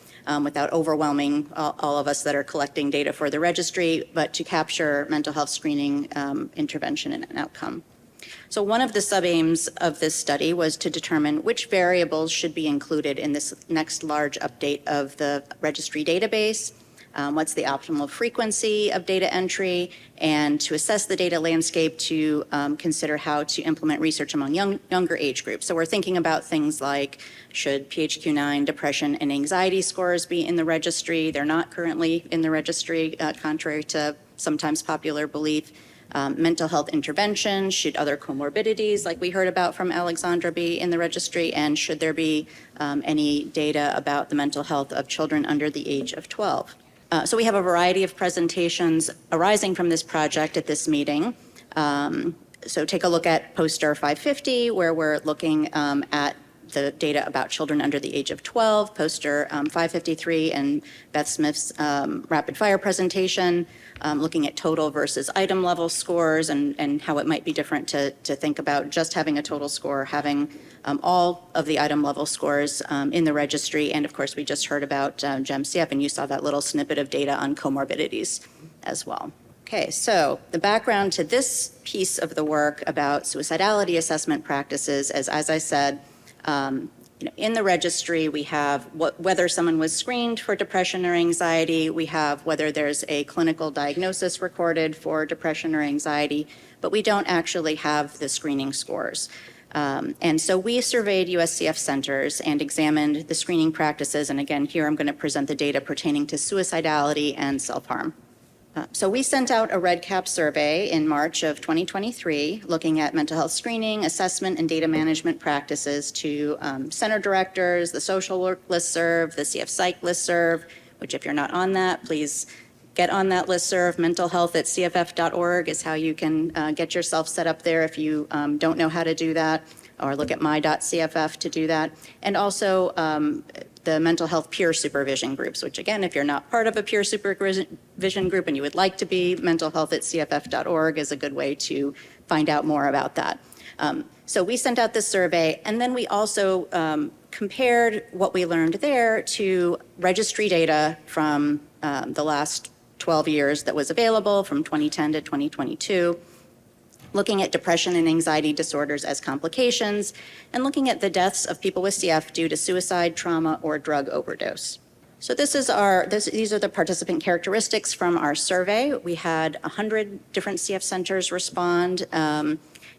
without overwhelming all of us that are collecting data for the registry, but to capture mental health screening, intervention, and outcome. So one of the sub-aims of this study was to determine which variables should be included in this next large update of the registry database, what's the optimal frequency of data entry, and to assess the data landscape to consider how to implement research among younger age groups. So we're thinking about things like, should PHQ-9 depression and anxiety scores be in the registry? They're not currently in the registry, contrary to sometimes popular belief. Mental health intervention, should other comorbidities like we heard about from Alexandra be in the registry, and should there be any data about the mental health of children under the age of 12? So we have a variety of presentations arising from this project at this meeting. So take a look at poster 550, where we're looking at the data about children under the age of 12, poster 553, and Beth Smith's rapid fire presentation, looking at total versus item level scores and how it might be different to think about just having a total score, having all of the item level scores in the registry. And of course, we just heard about GEM-CF, and you saw that little snippet of data on comorbidities as well. Okay, so the background to this piece of the work about suicidality assessment practices is, as I said, in the registry, we have whether someone was screened for depression or anxiety, we have whether there's a clinical diagnosis recorded for depression or anxiety, but we don't actually have the screening scores. And so we surveyed USCF centers and examined the screening practices, and again, here I'm going to present the data pertaining to suicidality and self-harm. So we sent out a REDCap survey in March of 2023 looking at mental health screening, assessment, and data management practices to center directors, the social work listserv, the CF Psych listserv, which if you're not on that, please get on that listserv. Mentalhealth@cff.org is how you can get yourself set up there if you don't know how to do that, or look at my.cff to do that. And also the mental health peer supervision groups, which again, if you're not part of a peer supervision group and you would like to be, mentalhealth@cff.org is a good way to find out more about that. So we sent out this survey, and then we also compared what we learned there to registry data from the last 12 years that was available from 2010 to 2022. Looking at depression and anxiety disorders as complications, and looking at the deaths of people with CF due to suicide, trauma, or drug overdose. So these are the participant characteristics from our survey. We had 100 different CF centers respond,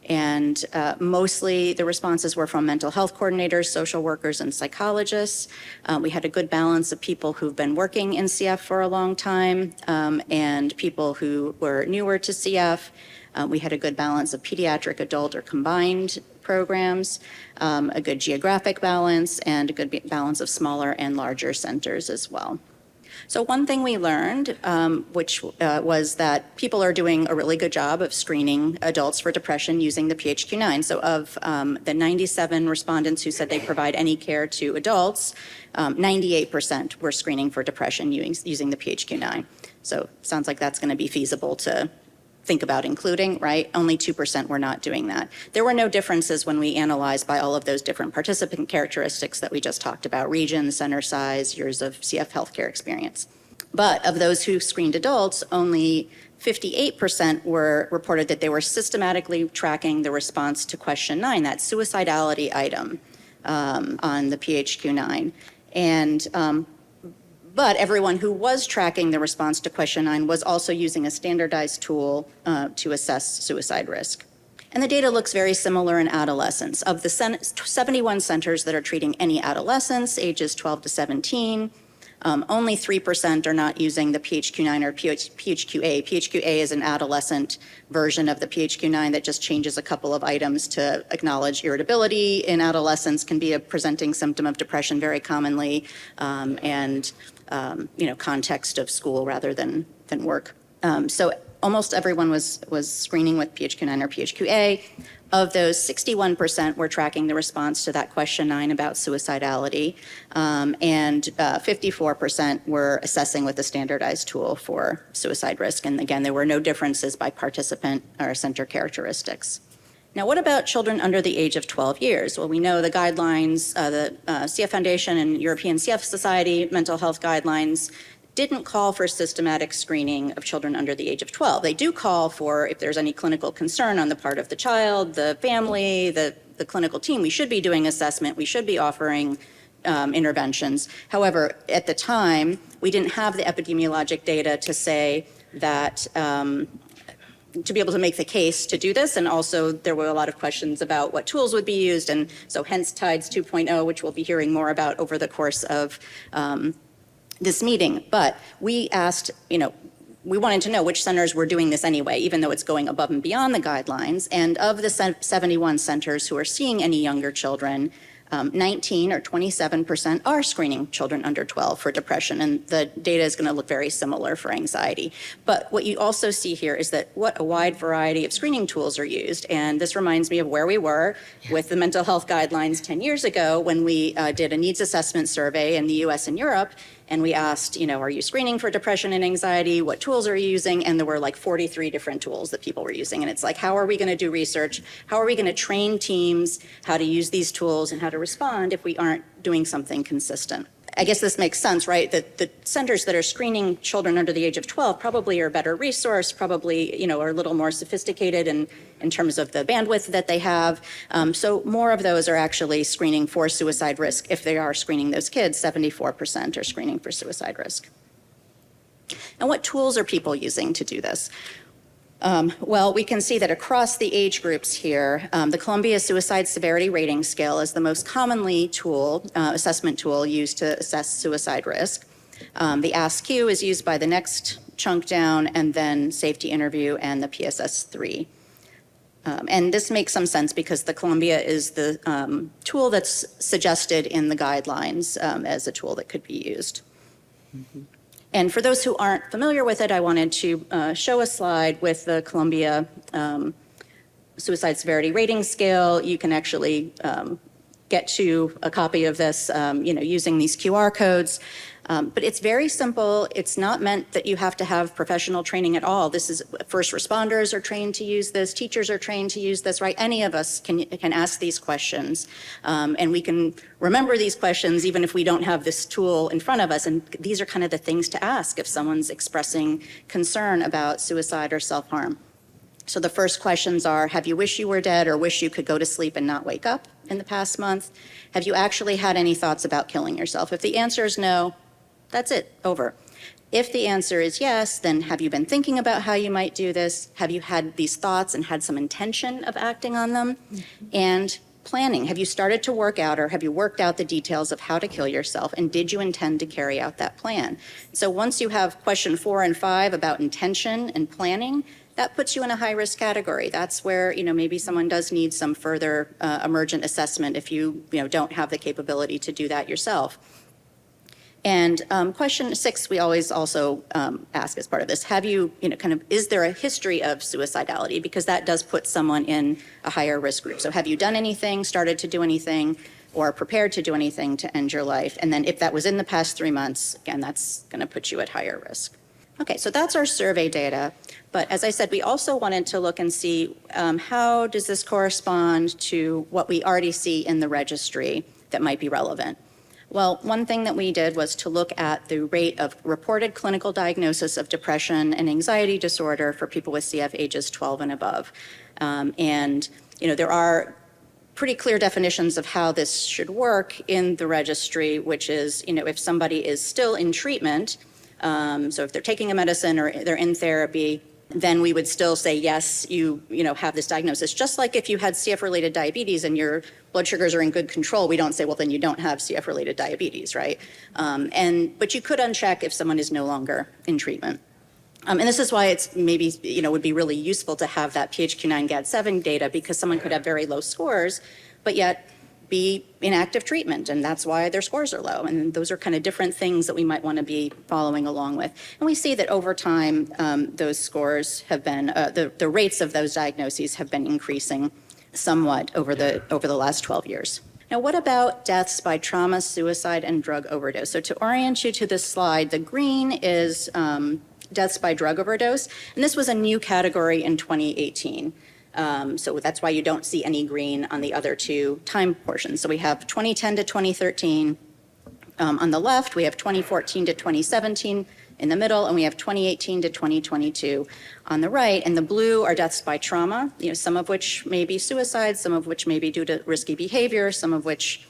and mostly the responses were from mental health coordinators, social workers, and psychologists. We had a good balance of people who've been working in CF for a long time, and people who were newer to CF. We had a good balance of pediatric, adult, or combined programs, a good geographic balance, and a good balance of smaller and larger centers as well. So one thing we learned, which was that people are doing a really good job of screening adults for depression using the PHQ-9. So of the 97 respondents who said they provide any care to adults, 98% were screening for depression using the PHQ-9. So sounds like that's going to be feasible to think about including, right? Only 2% were not doing that. There were no differences when we analyzed by all of those different participant characteristics that we just talked about: region, center size, years of CF healthcare experience. But of those who screened adults, only 58% were reported that they were systematically tracking the response to question 9, that suicidality item on the PHQ-9. But everyone who was tracking the response to question 9 was also using a standardized tool to assess suicide risk. And the data looks very similar in adolescents. Of the 71 centers that are treating any adolescents, ages 12 to 17, only 3% are not using the PHQ-9 or PHQ-A. PHQ-A is an adolescent version of the PHQ-9 that just changes a couple of items to acknowledge irritability in adolescents, can be a presenting symptom of depression very commonly, and context of school rather than work. So almost everyone was screening with PHQ-9 or PHQ-A. Of those, 61% were tracking the response to that question 9 about suicidality, and 54% were assessing with a standardized tool for suicide risk. And again, there were no differences by participant or center characteristics. Now, what about children under the age of 12 years? Well, we know the guidelines, the CF Foundation and European CF Society mental health guidelines didn't call for systematic screening of children under the age of 12. They do call for, if there's any clinical concern on the part of the child, the family, the clinical team, we should be doing assessment, we should be offering interventions. However, at the time, we didn't have the epidemiologic data to say that to be able to make the case to do this, and also there were a lot of questions about what tools would be used, and so hence TIDES 2.0, which we'll be hearing more about over the course of this meeting. But we asked, we wanted to know which centers were doing this anyway, even though it's going above and beyond the guidelines. And of the 71 centers who are seeing any younger children, 19 or 27% are screening children under 12 for depression, and the data is going to look very similar for anxiety. But what you also see here is that what a wide variety of screening tools are used, and this reminds me of where we were with the mental health guidelines 10 years ago when we did a needs assessment survey in the US and Europe, and we asked, are you screening for depression and anxiety? What tools are you using? And there were like 43 different tools that people were using. And it's like, how are we going to do research? How are we going to train teams how to use these tools and how to respond if we aren't doing something consistent? I guess this makes sense, right? That the centers that are screening children under the age of 12 probably are better resourced, probably, are a little more sophisticated in terms of the bandwidth that they have. So more of those are actually screening for suicide risk. If they are screening those kids, 74% are screening for suicide risk. And what tools are people using to do this? Well, we can see that across the age groups here, the Columbia Suicide Severity Rating Scale is the most commonly assessment tool used to assess suicide risk. The ASQ is used by the next chunk down, and then Safety Interview and the PSS-3. And this makes some sense because the Columbia is the tool that's suggested in the guidelines as a tool that could be used. Mm-hmm. And for those who aren't familiar with it, I wanted to show a slide with the Columbia Suicide Severity Rating Scale. You can actually get to a copy of this, using these QR codes. But it's very simple. It's not meant that you have to have professional training at all. This is first responders are trained to use this. Teachers are trained to use this, right? Any of us can ask these questions. And we can remember these questions even if we don't have this tool in front of us. And these are kind of the things to ask if someone's expressing concern about suicide or self-harm. So the first questions are, have you wished you were dead or wish you could go to sleep and not wake up in the past month? Have you actually had any thoughts about killing yourself? If the answer is no, that's it, over. If the answer is yes, then have you been thinking about how you might do this? Have you had these thoughts and had some intention of acting on them? Mm-hmm. And planning, have you started to work out or have you worked out the details of how to kill yourself, and did you intend to carry out that plan? So once you have question 4 and 5 about intention and planning, that puts you in a high-risk category. That's where, maybe someone does need some further emergent assessment if you don't have the capability to do that yourself. And question 6, we always also ask as part of this, have you, is there a history of suicidality? Because that does put someone in a higher risk group. So have you done anything, started to do anything, or prepared to do anything to end your life? And then if that was in the past 3 months, again, that's going to put you at higher risk. Okay, so that's our survey data. But as I said, we also wanted to look and see how does this correspond to what we already see in the registry that might be relevant. Well, one thing that we did was to look at the rate of reported clinical diagnosis of depression and anxiety disorder for people with CF ages 12 and above. And, there are pretty clear definitions of how this should work in the registry, which is, if somebody is still in treatment, so if they're taking a medicine or they're in therapy, then we would still say, yes, you have this diagnosis. Just like if you had CF-related diabetes and your blood sugars are in good control, we don't say, well, then you don't have CF-related diabetes, right? But you could uncheck if someone is no longer in treatment. And this is why it's maybe, would be really useful to have that PHQ-9 GAD-7 data, because someone could have very low scores, but yet be in active treatment, and that's why their scores are low. And those are kind of different things that we might want to be following along with. And we see that over time, those scores have been, the rates of those diagnoses have been increasing somewhat over the last 12 years. Now, what about deaths by trauma, suicide, and drug overdose? So to orient you to this slide, the green is deaths by drug overdose, and this was a new category in 2018. So that's why you don't see any green on the other two time portions. So we have 2010 to 2013 on the left, we have 2014 to 2017 in the middle, and we have 2018 to 2022 on the right. And the blue are deaths by trauma, some of which may be suicide, some of which may be due to risky behavior, some of which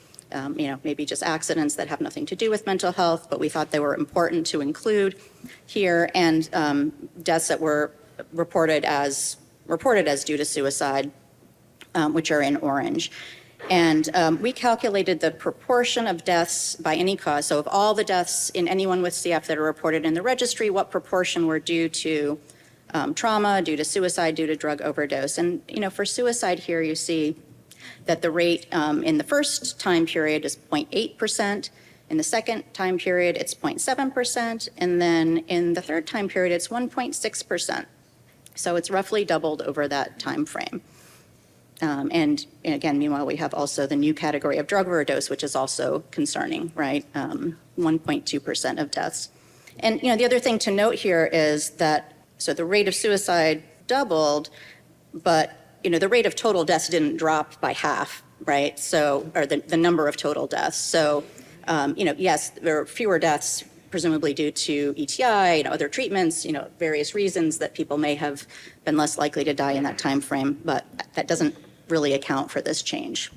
maybe just accidents that have nothing to do with mental health, but we thought they were important to include here, and deaths that were reported as due to suicide, which are in orange. And we calculated the proportion of deaths by any cause. So of all the deaths in anyone with CF that are reported in the registry, what proportion were due to trauma, due to suicide, due to drug overdose. And for suicide here, you see that the rate in the first time period is 0.8%. In the second time period, it's 0.7%. And then in the third time period, it's 1.6%. So it's roughly doubled over that time frame. And again, meanwhile, we have also the new category of drug overdose, which is also concerning, right? 1.2% of deaths. And the other thing to note here is that, so the rate of suicide doubled, but the rate of total deaths didn't drop by half, right? So, or the number of total deaths. So Yes, there are fewer deaths presumably due to ETI and other treatments, various reasons that people may have been less likely to die in that time frame, but that doesn't really account for this change.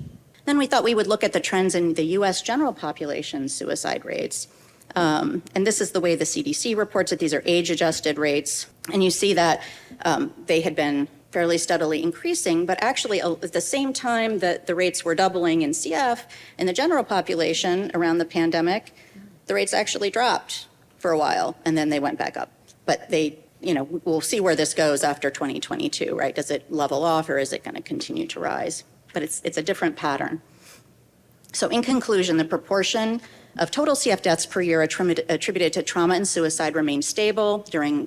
Then we thought we would look at the trends in the U.S. general population suicide rates. And this is the way the CDC reports it. These are age-adjusted rates. And you see that they had been fairly steadily increasing, but actually at the same time that the rates were doubling in CF, in the general population around the pandemic, the rates actually dropped for a while, and then they went back up. But we'll see where this goes after 2022, right? Does it level off, or is it going to continue to rise? But it's a different pattern. So in conclusion, the proportion of total CF deaths per year attributed to trauma and suicide remained stable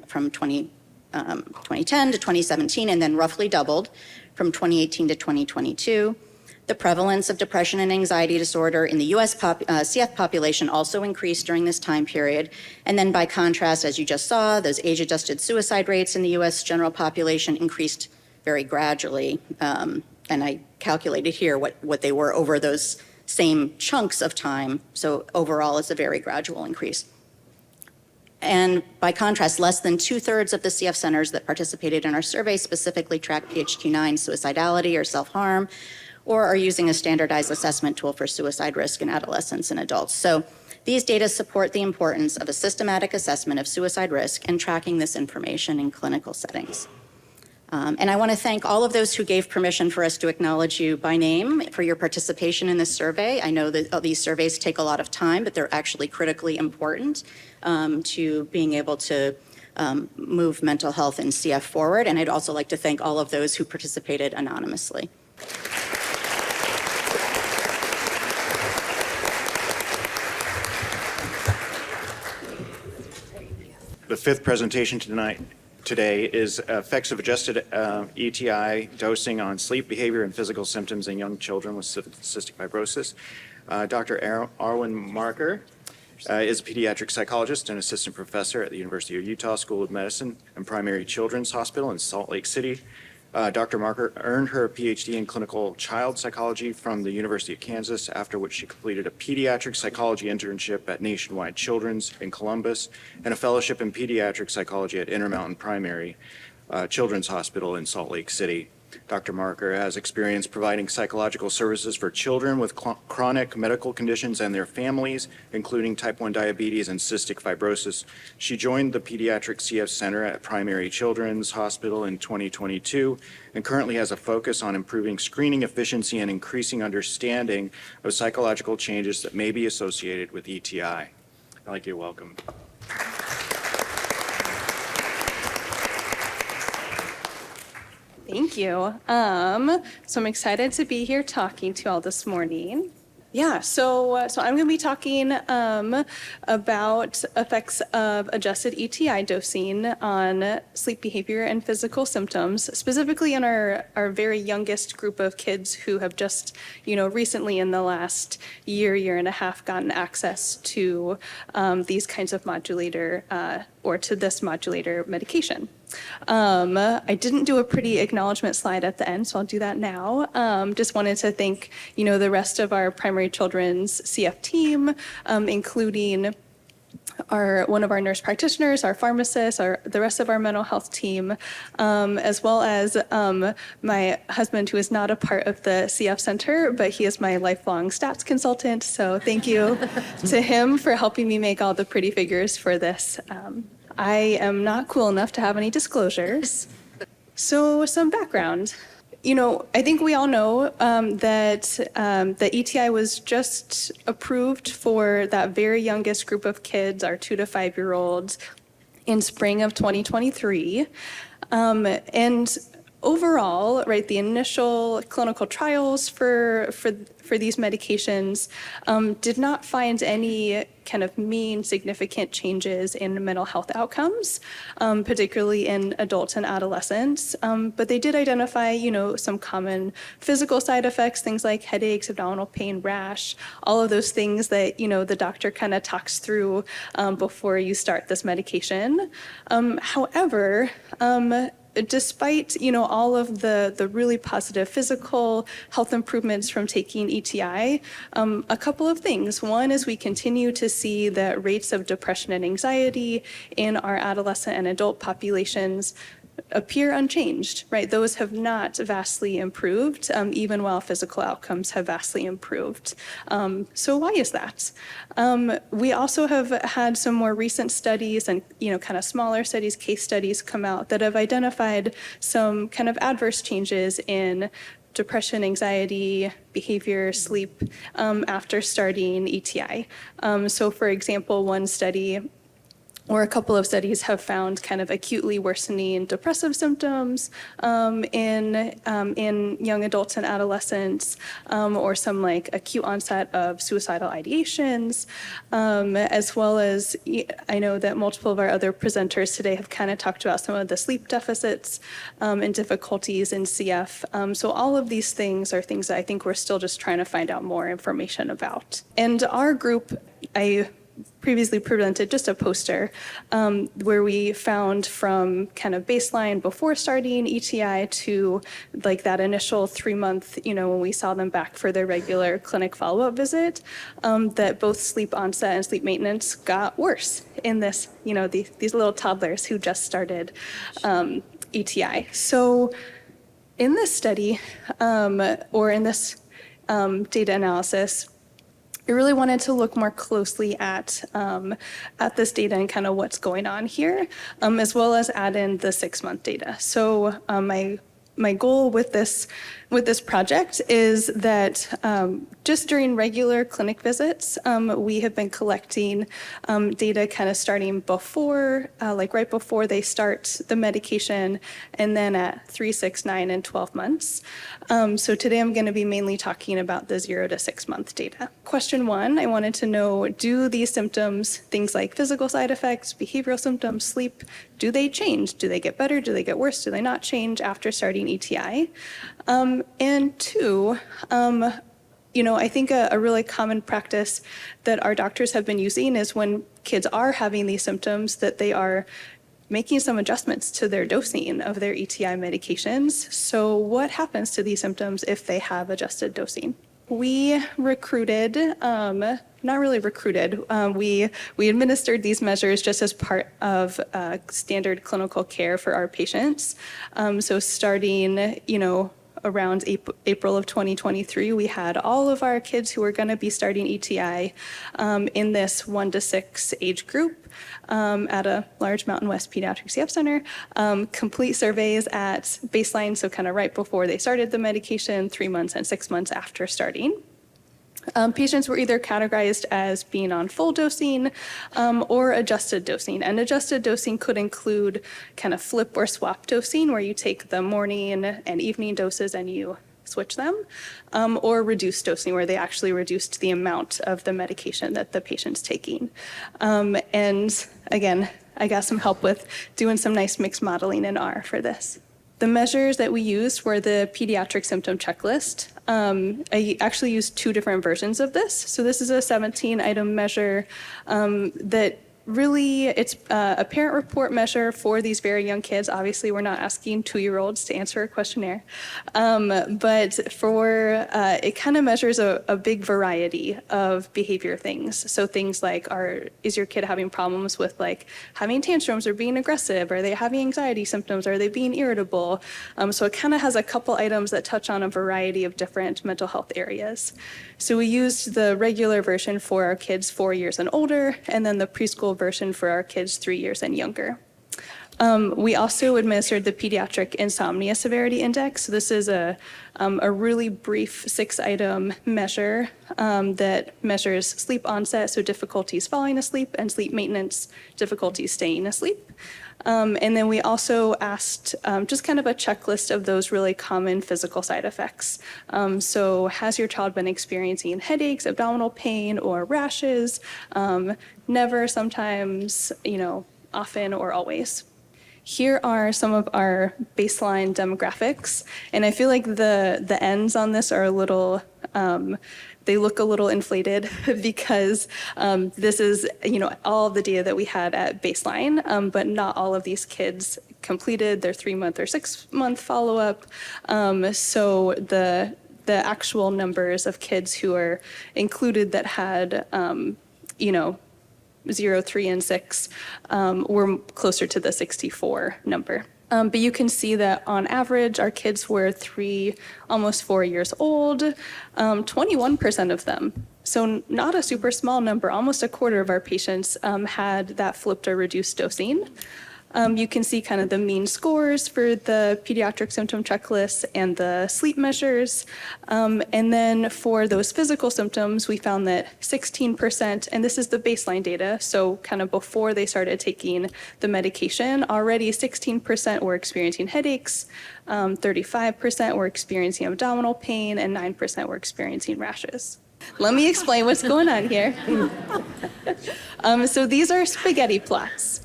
from 2010 to 2017, and then roughly doubled from 2018 to 2022. The prevalence of depression and anxiety disorder in the U.S. CF population also increased during this time period. And then by contrast, as you just saw, those age-adjusted suicide rates in the U.S. general population increased very gradually. And I calculated here what they were over those same chunks of time. So overall, it's a very gradual increase. And by contrast, less than 2/3 of the CF centers that participated in our survey specifically tracked PHQ-9 suicidality or self-harm, or are using a standardized assessment tool for suicide risk in adolescents and adults. So these data support the importance of a systematic assessment of suicide risk and tracking this information in clinical settings. And I want to thank all of those who gave permission for us to acknowledge you by name for your participation in this survey. I know that these surveys take a lot of time, but they're actually critically important to being able to move mental health in CF forward. And I'd also like to thank all of those who participated anonymously. The fifth presentation today is effects of adjusted ETI dosing on sleep behavior and physical symptoms in young children with cystic fibrosis. Dr. Arwen Marker is a pediatric psychologist and assistant professor at the University of Utah School of Medicine and Primary Children's Hospital in Salt Lake City. Dr. Marker earned her PhD in clinical child psychology from the University of Kansas, after which she completed a pediatric psychology internship at Nationwide Children's in Columbus and a fellowship in pediatric psychology at Intermountain Primary Children's Hospital in Salt Lake City. Dr. Marker has experience providing psychological services for children with chronic medical conditions and their families, including type 1 diabetes and cystic fibrosis. She joined the Pediatric CF Center at Primary Children's Hospital in 2022 and currently has a focus on improving screening efficiency and increasing understanding of psychological changes that may be associated with ETI. I'd like you to welcome. Thank you. So I'm excited to be here talking to you all this morning. Yeah, so I'm going to be talking about effects of adjusted ETI dosing on sleep behavior and physical symptoms, specifically in our very youngest group of kids who have just, recently in the last year and a half gotten access to these kinds of modulator or to this modulator medication. I didn't do a pretty acknowledgement slide at the end, so I'll do that now. Just wanted to thank, the rest of our primary children's CF team, including one of our nurse practitioners, our pharmacists, the rest of our mental health team, as well as my husband, who is not a part of the CF Center, but he is my lifelong stats consultant. So thank you to him for helping me make all the pretty figures for this. I am not cool enough to have any disclosures. So some background. I think we all know that the ETI was just approved for that very youngest group of kids, our 2 to 5 year olds, in spring of 2023. And overall, right, the initial clinical trials for these medications did not find any kind of mean significant changes in mental health outcomes, particularly in adults and adolescents. But they did identify, some common physical side effects, things like headaches, abdominal pain, rash, all of those things that, the doctor kind of talks through before you start this medication. However, despite, all of the really positive physical health improvements from taking ETI, a couple of things. One is we continue to see that rates of depression and anxiety in our adolescent and adult populations appear unchanged, right? Those have not vastly improved, even while physical outcomes have vastly improved. So why is that? We also have had some more recent studies and, kind of smaller studies, case studies come out that have identified some kind of adverse changes in depression, anxiety, behavior, sleep after starting ETI. So for example, one study or a couple of studies have found kind of acutely worsening depressive symptoms in young adults and adolescents, or some like acute onset of suicidal ideations, as well as I know that multiple of our other presenters today have kind of talked about some of the sleep deficits and difficulties in CF. So all of these things are things that I think we're still just trying to find out more information about. And our group, I previously presented just a poster where we found from kind of baseline before starting ETI to like that initial 3-month, when we saw them back for their regular clinic follow-up visit, that both sleep onset and sleep maintenance got worse in this, these little toddlers who just started ETI. So in this study, or in this data analysis, I really wanted to look more closely at this data and kind of what's going on here, as well as add in the 6-month data. So my goal with this project is that just during regular clinic visits, we have been collecting data kind of starting before, like right before they start the medication, and then at 3, 6, 9, and 12 months. So today I'm going to be mainly talking about the 0 to 6 month data. Question 1, I wanted to know, do these symptoms, things like physical side effects, behavioral symptoms, sleep, do they change? Do they get better? Do they get worse? Do they not change after starting ETI? And 2, I think a really common practice that our doctors have been using is when kids are having these symptoms that they are making some adjustments to their dosing of their ETI medications. So what happens to these symptoms if they have adjusted dosing? We recruited, not really recruited, we administered these measures just as part of standard clinical care for our patients. So starting, around April of 2023, we had all of our kids who were going to be starting ETI in this 1 to 6 age group at a large Mountain West Pediatric CF Center, complete surveys at baseline, so kind of right before they started the medication, 3 months and 6 months after starting. Patients were either categorized as being on full dosing or adjusted dosing. And adjusted dosing could include kind of flip or swap dosing, where you take the morning and evening doses and you switch them, or reduced dosing, where they actually reduced the amount of the medication that the patient's taking. And again, I got some help with doing some nice mixed modeling in R for this. The measures that we used were the pediatric symptom checklist. I actually used 2 different versions of this. So this is a 17-item measure that really, it's a parent report measure for these very young kids. Obviously, we're not asking 2-year-olds to answer a questionnaire. But it kind of measures a big variety of behavior things. So things like, is your kid having problems with like having tantrums or being aggressive? Are they having anxiety symptoms? Are they being irritable? So it kind of has a couple items that touch on a variety of different mental health areas. So we used the regular version for our kids 4 years and older, and then the preschool version for our kids 3 years and younger. We also administered the Pediatric Insomnia Severity Index. So this is a really brief 6-item measure that measures sleep onset, so difficulties falling asleep, and sleep maintenance, difficulties staying asleep. And then we also asked just kind of a checklist of those really common physical side effects. So has your child been experiencing headaches, abdominal pain, or rashes? Never, sometimes, often, or always. Here are some of our baseline demographics, and I feel like the ends on this are a little they look a little inflated because this is, all of the data that we had at baseline, but not all of these kids completed their 3-month or 6-month follow-up. So the actual numbers of kids who are included that had, 0, 3, and 6 were closer to the 64 number. But you can see that on average, our kids were 3, almost 4 years old, 21% of them. So not a super small number, almost a quarter of our patients had that flipped or reduced dosing. You can see kind of the mean scores for the pediatric symptom checklist and the sleep measures. And then for those physical symptoms, we found that 16%, and this is the baseline data, so kind of before they started taking the medication, already 16% were experiencing headaches, 35% were experiencing abdominal pain, and 9% were experiencing rashes. Let me explain what's going on here. So these are spaghetti plots.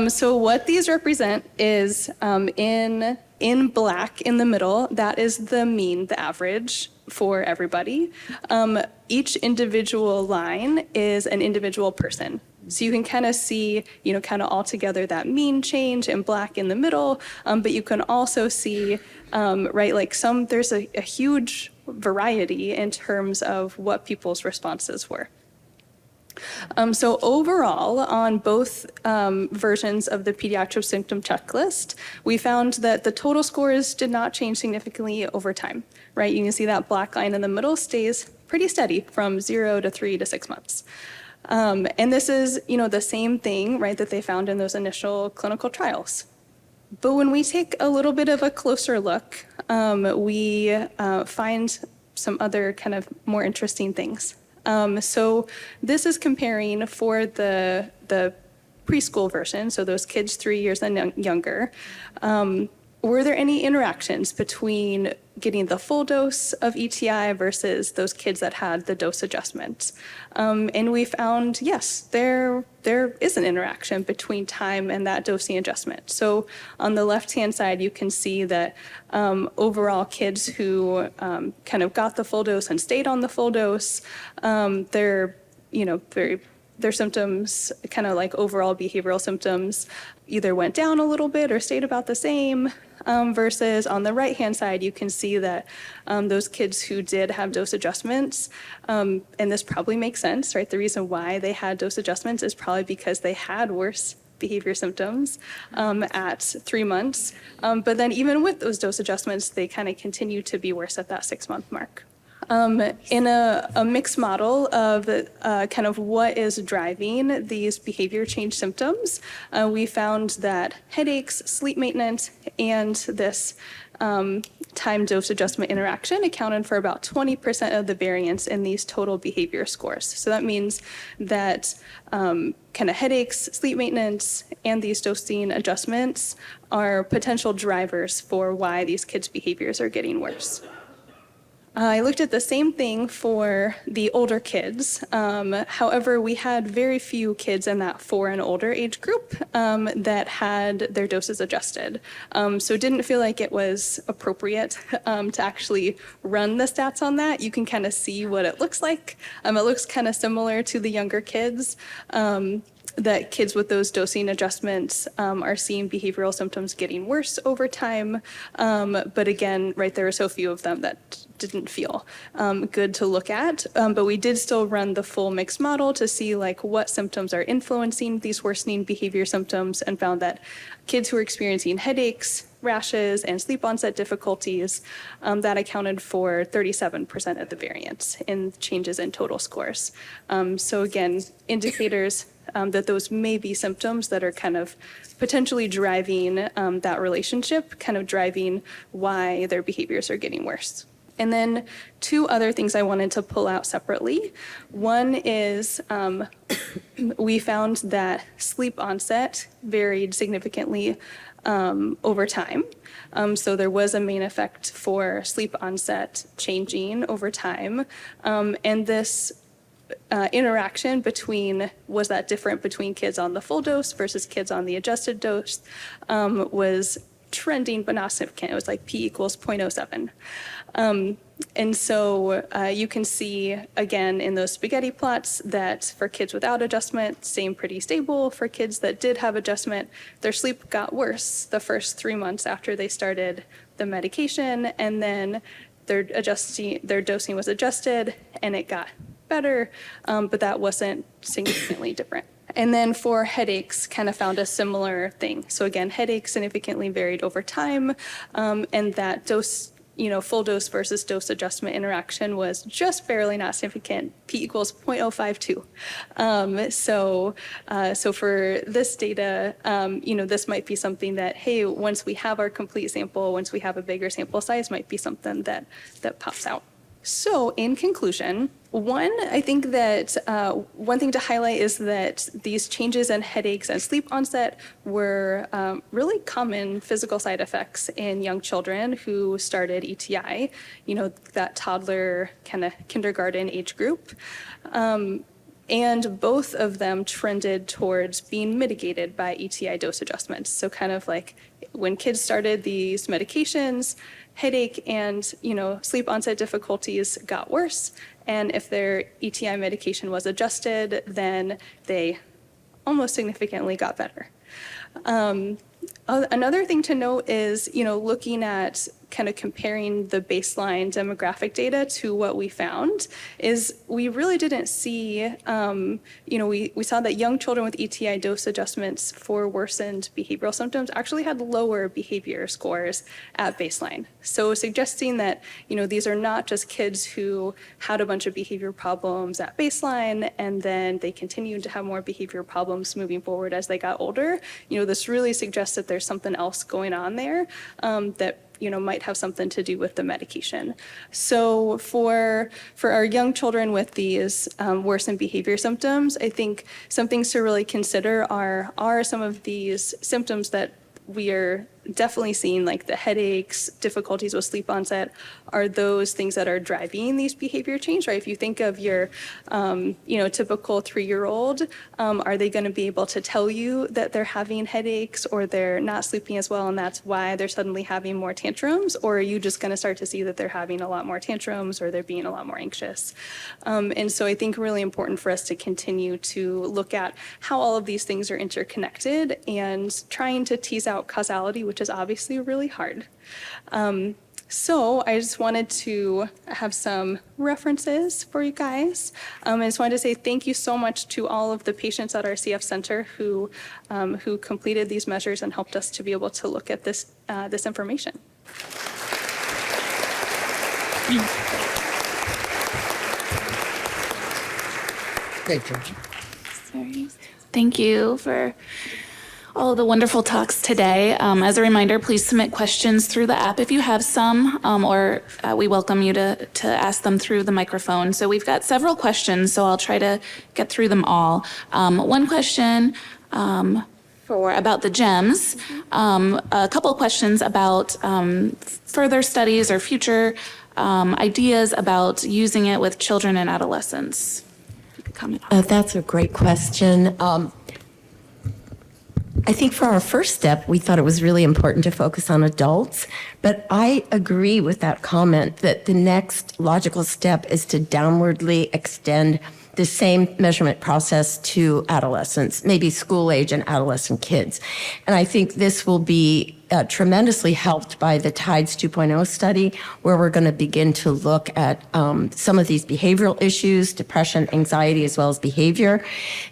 So what these represent is in black in the middle, that is the mean, the average for everybody. Each individual line is an individual person. So you can kind of see, kind of all together that mean change in black in the middle, but you can also see, there's a huge variety in terms of what people's responses were. So overall, on both versions of the pediatric symptom checklist, we found that the total scores did not change significantly over time, right? You can see that black line in the middle stays pretty steady from 0 to 3 to 6 months. And this is, the same thing, right, that they found in those initial clinical trials. But when we take a little bit of a closer look, we find some other kind of more interesting things. So this is comparing for the preschool version, so those kids 3 years and younger. Were there any interactions between getting the full dose of ETI versus those kids that had the dose adjustments? And we found, yes, there is an interaction between time and that dosing adjustment. So on the left-hand side, you can see that overall kids who kind of got the full dose and stayed on the full dose, their symptoms, kind of like overall behavioral symptoms, either went down a little bit or stayed about the same, versus on the right-hand side, you can see that those kids who did have dose adjustments, and this probably makes sense, right? The reason why they had dose adjustments is probably because they had worse behavior symptoms at 3 months. But then even with those dose adjustments, they kind of continue to be worse at that 6-month mark. In a mixed model of kind of what is driving these behavior change symptoms, we found that headaches, sleep maintenance, and this time dose adjustment interaction accounted for about 20% of the variance in these total behavior scores. So that means that kind of headaches, sleep maintenance, and these dosing adjustments are potential drivers for why these kids' behaviors are getting worse. I looked at the same thing for the older kids. However, we had very few kids in that 4 and older age group that had their doses adjusted. So it didn't feel like it was appropriate to actually run the stats on that. You can kind of see what it looks like. It looks kind of similar to the younger kids. That kids with those dosing adjustments are seeing behavioral symptoms getting worse over time. But again, right, there are so few of them that didn't feel good to look at. But we did still run the full mixed model to see like what symptoms are influencing these worsening behavior symptoms, and found that kids who are experiencing headaches, rashes, and sleep onset difficulties, that accounted for 37% of the variance in changes in total scores. So again, indicators that those may be symptoms that are kind of potentially driving that relationship, kind of driving why their behaviors are getting worse. And then 2 other things I wanted to pull out separately. One is we found that sleep onset varied significantly over time. So there was a main effect for sleep onset changing over time. And this interaction between, was that different between kids on the full dose versus kids on the adjusted dose, was trending but not significant. It was like P equals 0.07. And so you can see, again, in those spaghetti plots that for kids without adjustment, staying pretty stable. For kids that did have adjustment, their sleep got worse the first 3 months after they started the medication, and then their dosing was adjusted, and it got better, but that wasn't significantly different. And then for headaches, kind of found a similar thing. So again, headaches significantly varied over time, and that dose, full dose versus dose adjustment interaction was just barely not significant. P equals 0.052. So for this data, this might be something that, hey, once we have our complete sample, once we have a bigger sample size, might be something that pops out. So in conclusion, I think that one thing to highlight is that these changes in headaches and sleep onset were really common physical side effects in young children who started ETI, that toddler kind of kindergarten age group. And both of them trended towards being mitigated by ETI dose adjustments. So kind of like when kids started these medications, headache and sleep onset difficulties got worse, and if their ETI medication was adjusted, then they almost significantly got better. Another thing to note is, looking at kind of comparing the baseline demographic data to what we found is we really didn't see, we saw that young children with ETI dose adjustments for worsened behavioral symptoms actually had lower behavior scores at baseline. So suggesting that, these are not just kids who had a bunch of behavior problems at baseline and then they continued to have more behavior problems moving forward as they got older. This really suggests that there's something else going on there that might have something to do with the medication. So for our young children with these worsened behavior symptoms, I think some things to really consider are some of these symptoms that we are definitely seeing, like the headaches, difficulties with sleep onset, are those things that are driving these behavior change, right? If you think of your, typical 3-year-old, are they going to be able to tell you that they're having headaches or they're not sleeping as well and that's why they're suddenly having more tantrums? Or are you just going to start to see that they're having a lot more tantrums or they're being a lot more anxious? And so I think really important for us to continue to look at how all of these things are interconnected and trying to tease out causality, which is obviously really hard. So I just wanted to have some references for you guys. I just wanted to say thank you so much to all of the patients at our CF Center who completed these measures and helped us to be able to look at this information. Great, George. Thank you for all of the wonderful talks today. As a reminder, please submit questions through the app if you have some, or we welcome you to ask them through the microphone. So we've got several questions, so I'll try to get through them all. One question about the GEMS, a couple of questions about further studies or future ideas about using it with children and adolescents. If you could comment on that. That's a great question. I think for our first step, we thought it was really important to focus on adults, but I agree with that comment that the next logical step is to downwardly extend the same measurement process to adolescents, maybe school age and adolescent kids. And I think this will be tremendously helped by the TIDES 2.0 study, where we're going to begin to look at some of these behavioral issues, depression, anxiety, as well as behavior.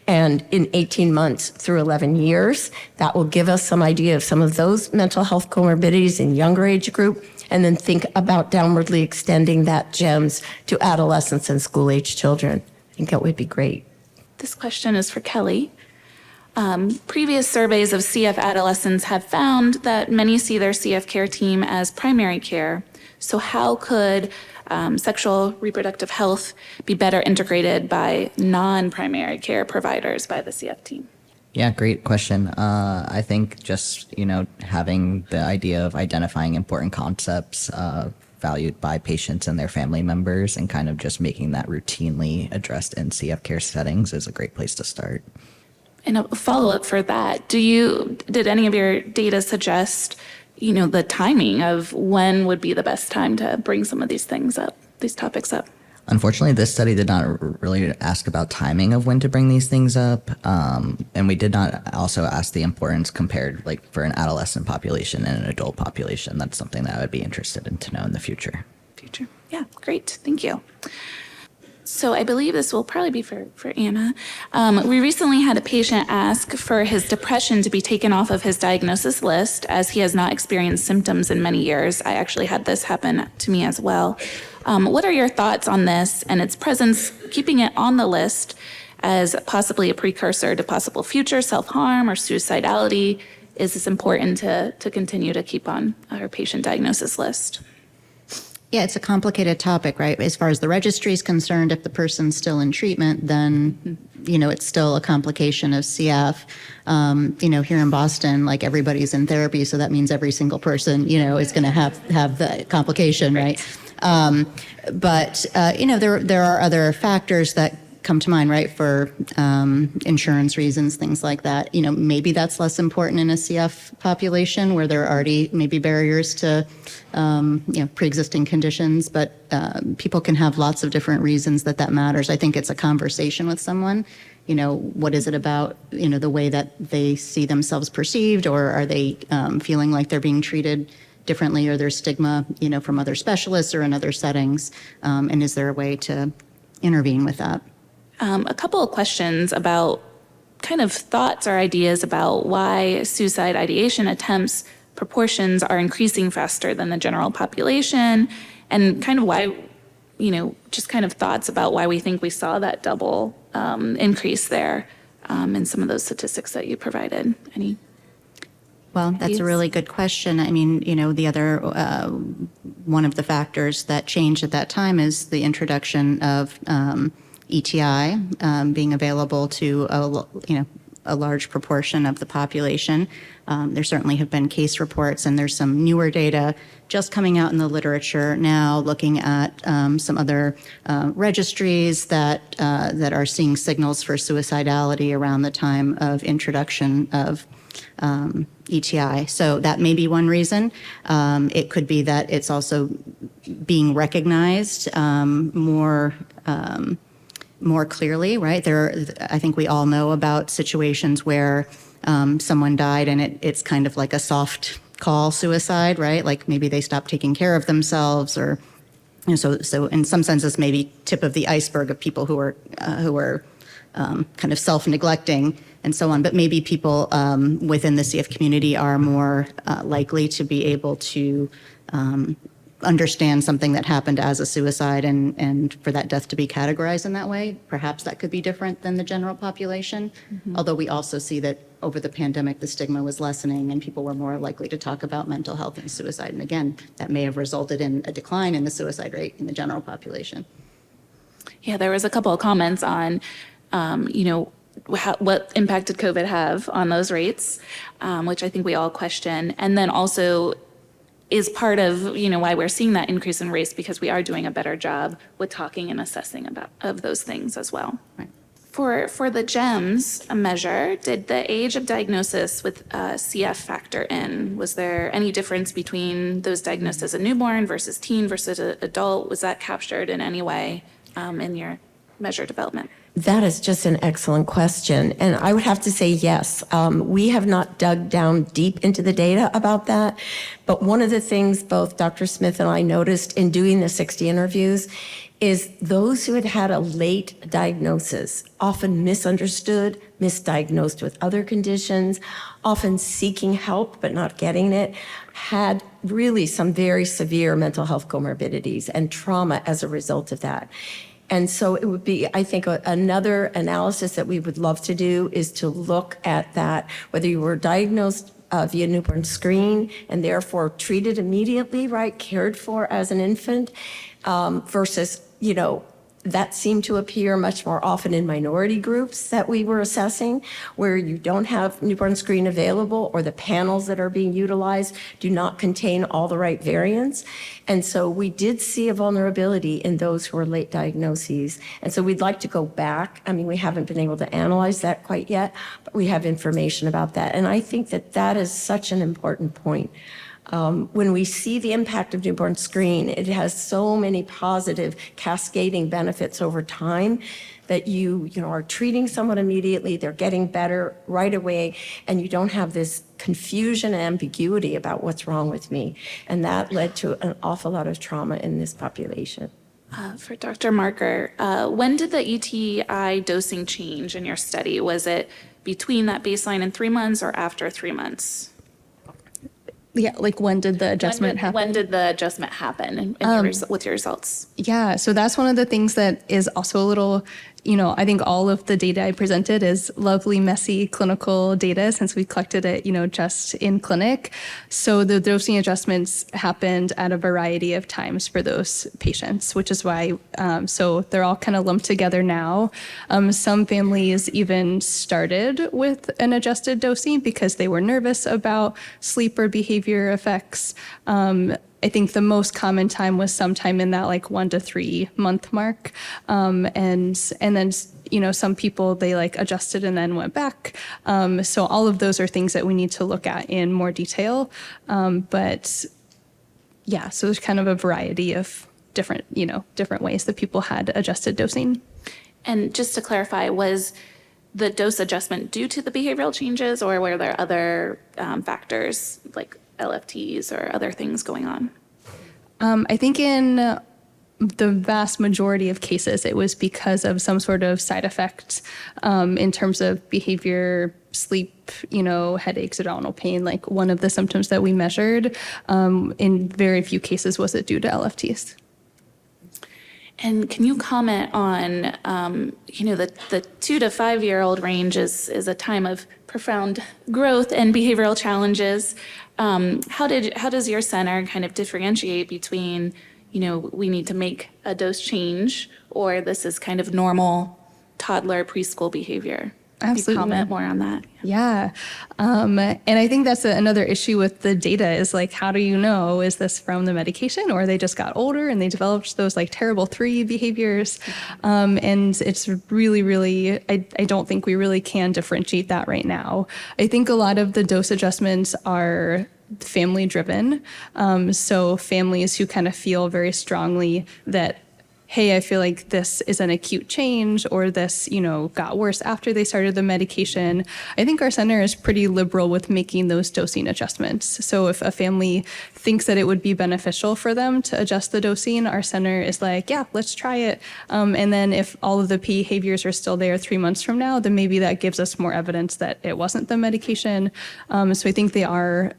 And in 18 months through 11 years, that will give us some idea of some of those mental health comorbidities in younger age group, and then think about downwardly extending that GEMS to adolescents and school age children. I think that would be great. This question is for Kelly. Previous surveys of CF adolescents have found that many see their CF care team as primary care. So how could sexual reproductive health be better integrated by non-primary care providers by the CF team? Yeah, great question. I think just, having the idea of identifying important concepts valued by patients and their family members and kind of just making that routinely addressed in CF care settings is a great place to start. And a follow-up for that, did any of your data suggest, the timing of when would be the best time to bring some of these things up, these topics up. Unfortunately, this study did not really ask about timing of when to bring these things up. And we did not also ask the importance compared like for an adolescent population and an adult population. That's something that I would be interested in to know in the future. Yeah, great. Thank you. So I believe this will probably be for Anna. We recently had a patient ask for his depression to be taken off of his diagnosis list as he has not experienced symptoms in many years. I actually had this happen to me as well. What are your thoughts on this and its presence, keeping it on the list as possibly a precursor to possible future self-harm or suicidality? Is this important to continue to keep on our patient diagnosis list? Yeah, it's a complicated topic, right? As far as the registry is concerned, if the person's still in treatment, then, it's still a complication of CF. Here in Boston, like everybody's in therapy, so that means every single person, is going to have the complication, right? But there are other factors that come to mind, right, for insurance reasons, things like that. Maybe that's less important in a CF population where there are already maybe barriers to, pre-existing conditions, but people can have lots of different reasons that matters. I think it's a conversation with someone. What is it about, the way that they see themselves perceived, or are they feeling like they're being treated differently, or there's stigma, from other specialists or in other settings, and is there a way to intervene with that? A couple of questions about kind of thoughts or ideas about why suicide ideation attempts proportions are increasing faster than the general population, and kind of why, just kind of thoughts about why we think we saw that double increase there in some of those statistics that you provided. Any? Well, that's a really good question. I mean, the other one of the factors that changed at that time is the introduction of ETI being available to a large proportion of the population. There certainly have been case reports, and there's some newer data just coming out in the literature now, looking at some other registries that are seeing signals for suicidality around the time of introduction of ETI. So that may be one reason. It could be that it's also being recognized more clearly, right? I think we all know about situations where someone died and it's kind of like a soft call suicide, right? Like maybe they stopped taking care of themselves, or so in some senses maybe tip of the iceberg of people who are kind of self-neglecting and so on. But maybe people within the CF community are more likely to be able to understand something that happened as a suicide, and for that death to be categorized in that way. Perhaps that could be different than the general population. Mm-hmm. Although we also see that over the pandemic, the stigma was lessening and people were more likely to talk about mental health and suicide. And again, that may have resulted in a decline in the suicide rate in the general population. Yeah, there was a couple of comments on, what impact did COVID have on those rates, which I think we all question. And then also, is part of why we're seeing that increase in race, because we are doing a better job with talking and assessing of those things as well. Right. For the GEMS measure, did the age of diagnosis with CF factor in? Was there any difference between those diagnosed as a newborn versus teen versus adult? Was that captured in any way in your measure development? That is just an excellent question. And I would have to say yes. We have not dug down deep into the data about that. But one of the things both Dr. Smith and I noticed in doing the 60 interviews is those who had had a late diagnosis, often misunderstood, misdiagnosed with other conditions, often seeking help but not getting it, had really some very severe mental health comorbidities and trauma as a result of that. And so it would be, I think, another analysis that we would love to do is to look at that, whether you were diagnosed via newborn screen and therefore treated immediately, right, cared for as an infant, versus, that seemed to appear much more often in minority groups that we were assessing, where you don't have newborn screen available, or the panels that are being utilized do not contain all the right variants. And so we did see a vulnerability in those who are late diagnoses. And so we'd like to go back. I mean, we haven't been able to analyze that quite yet, but we have information about that. And I think that that is such an important point. When we see the impact of newborn screen, it has so many positive cascading benefits over time that you are treating someone immediately, they're getting better right away, and you don't have this confusion and ambiguity about what's wrong with me. And that led to an awful lot of trauma in this population. For Dr. Marker, when did the ETI dosing change in your study? Was it between that baseline and 3 months or after 3 months? Yeah, like when did the adjustment happen? When did the adjustment happen with your results? Yeah, so that's one of the things that is also a little, I think all of the data I presented is lovely, messy clinical data since we collected it, just in clinic. So the dosing adjustments happened at a variety of times for those patients, which is why, so they're all kind of lumped together now. Some families even started with an adjusted dosing because they were nervous about sleep or behavior effects. I think the most common time was sometime in that 1 to 3 month mark. And then, some people, they adjusted and then went back. So all of those are things that we need to look at in more detail. But yeah, so there's kind of a variety of different ways that people had adjusted dosing. And just to clarify, was the dose adjustment due to the behavioral changes, or were there other factors like LFTs or other things going on? I think in the vast majority of cases, it was because of some sort of side effect in terms of behavior, sleep, headaches, abdominal pain, like one of the symptoms that we measured. In very few cases was it due to LFTs. And can you comment on, the 2 to 5 year old range is a time of profound growth and behavioral challenges. How does your center kind of differentiate between, we need to make a dose change, or this is kind of normal toddler preschool behavior? Absolutely. Can you comment more on that? Yeah. And I think that's another issue with the data is how do you know, is this from the medication or they just got older and they developed those terrible 3 behaviors? And it's really, really, I don't think we really can differentiate that right now. I think a lot of the dose adjustments are family driven. So families who kind of feel very strongly that, hey, I feel like this is an acute change, or this, got worse after they started the medication. I think our center is pretty liberal with making those dosing adjustments. So if a family thinks that it would be beneficial for them to adjust the dosing, our center is yeah, let's try it. And then if all of the behaviors are still there 3 months from now, then maybe that gives us more evidence that it wasn't the medication. So I think they are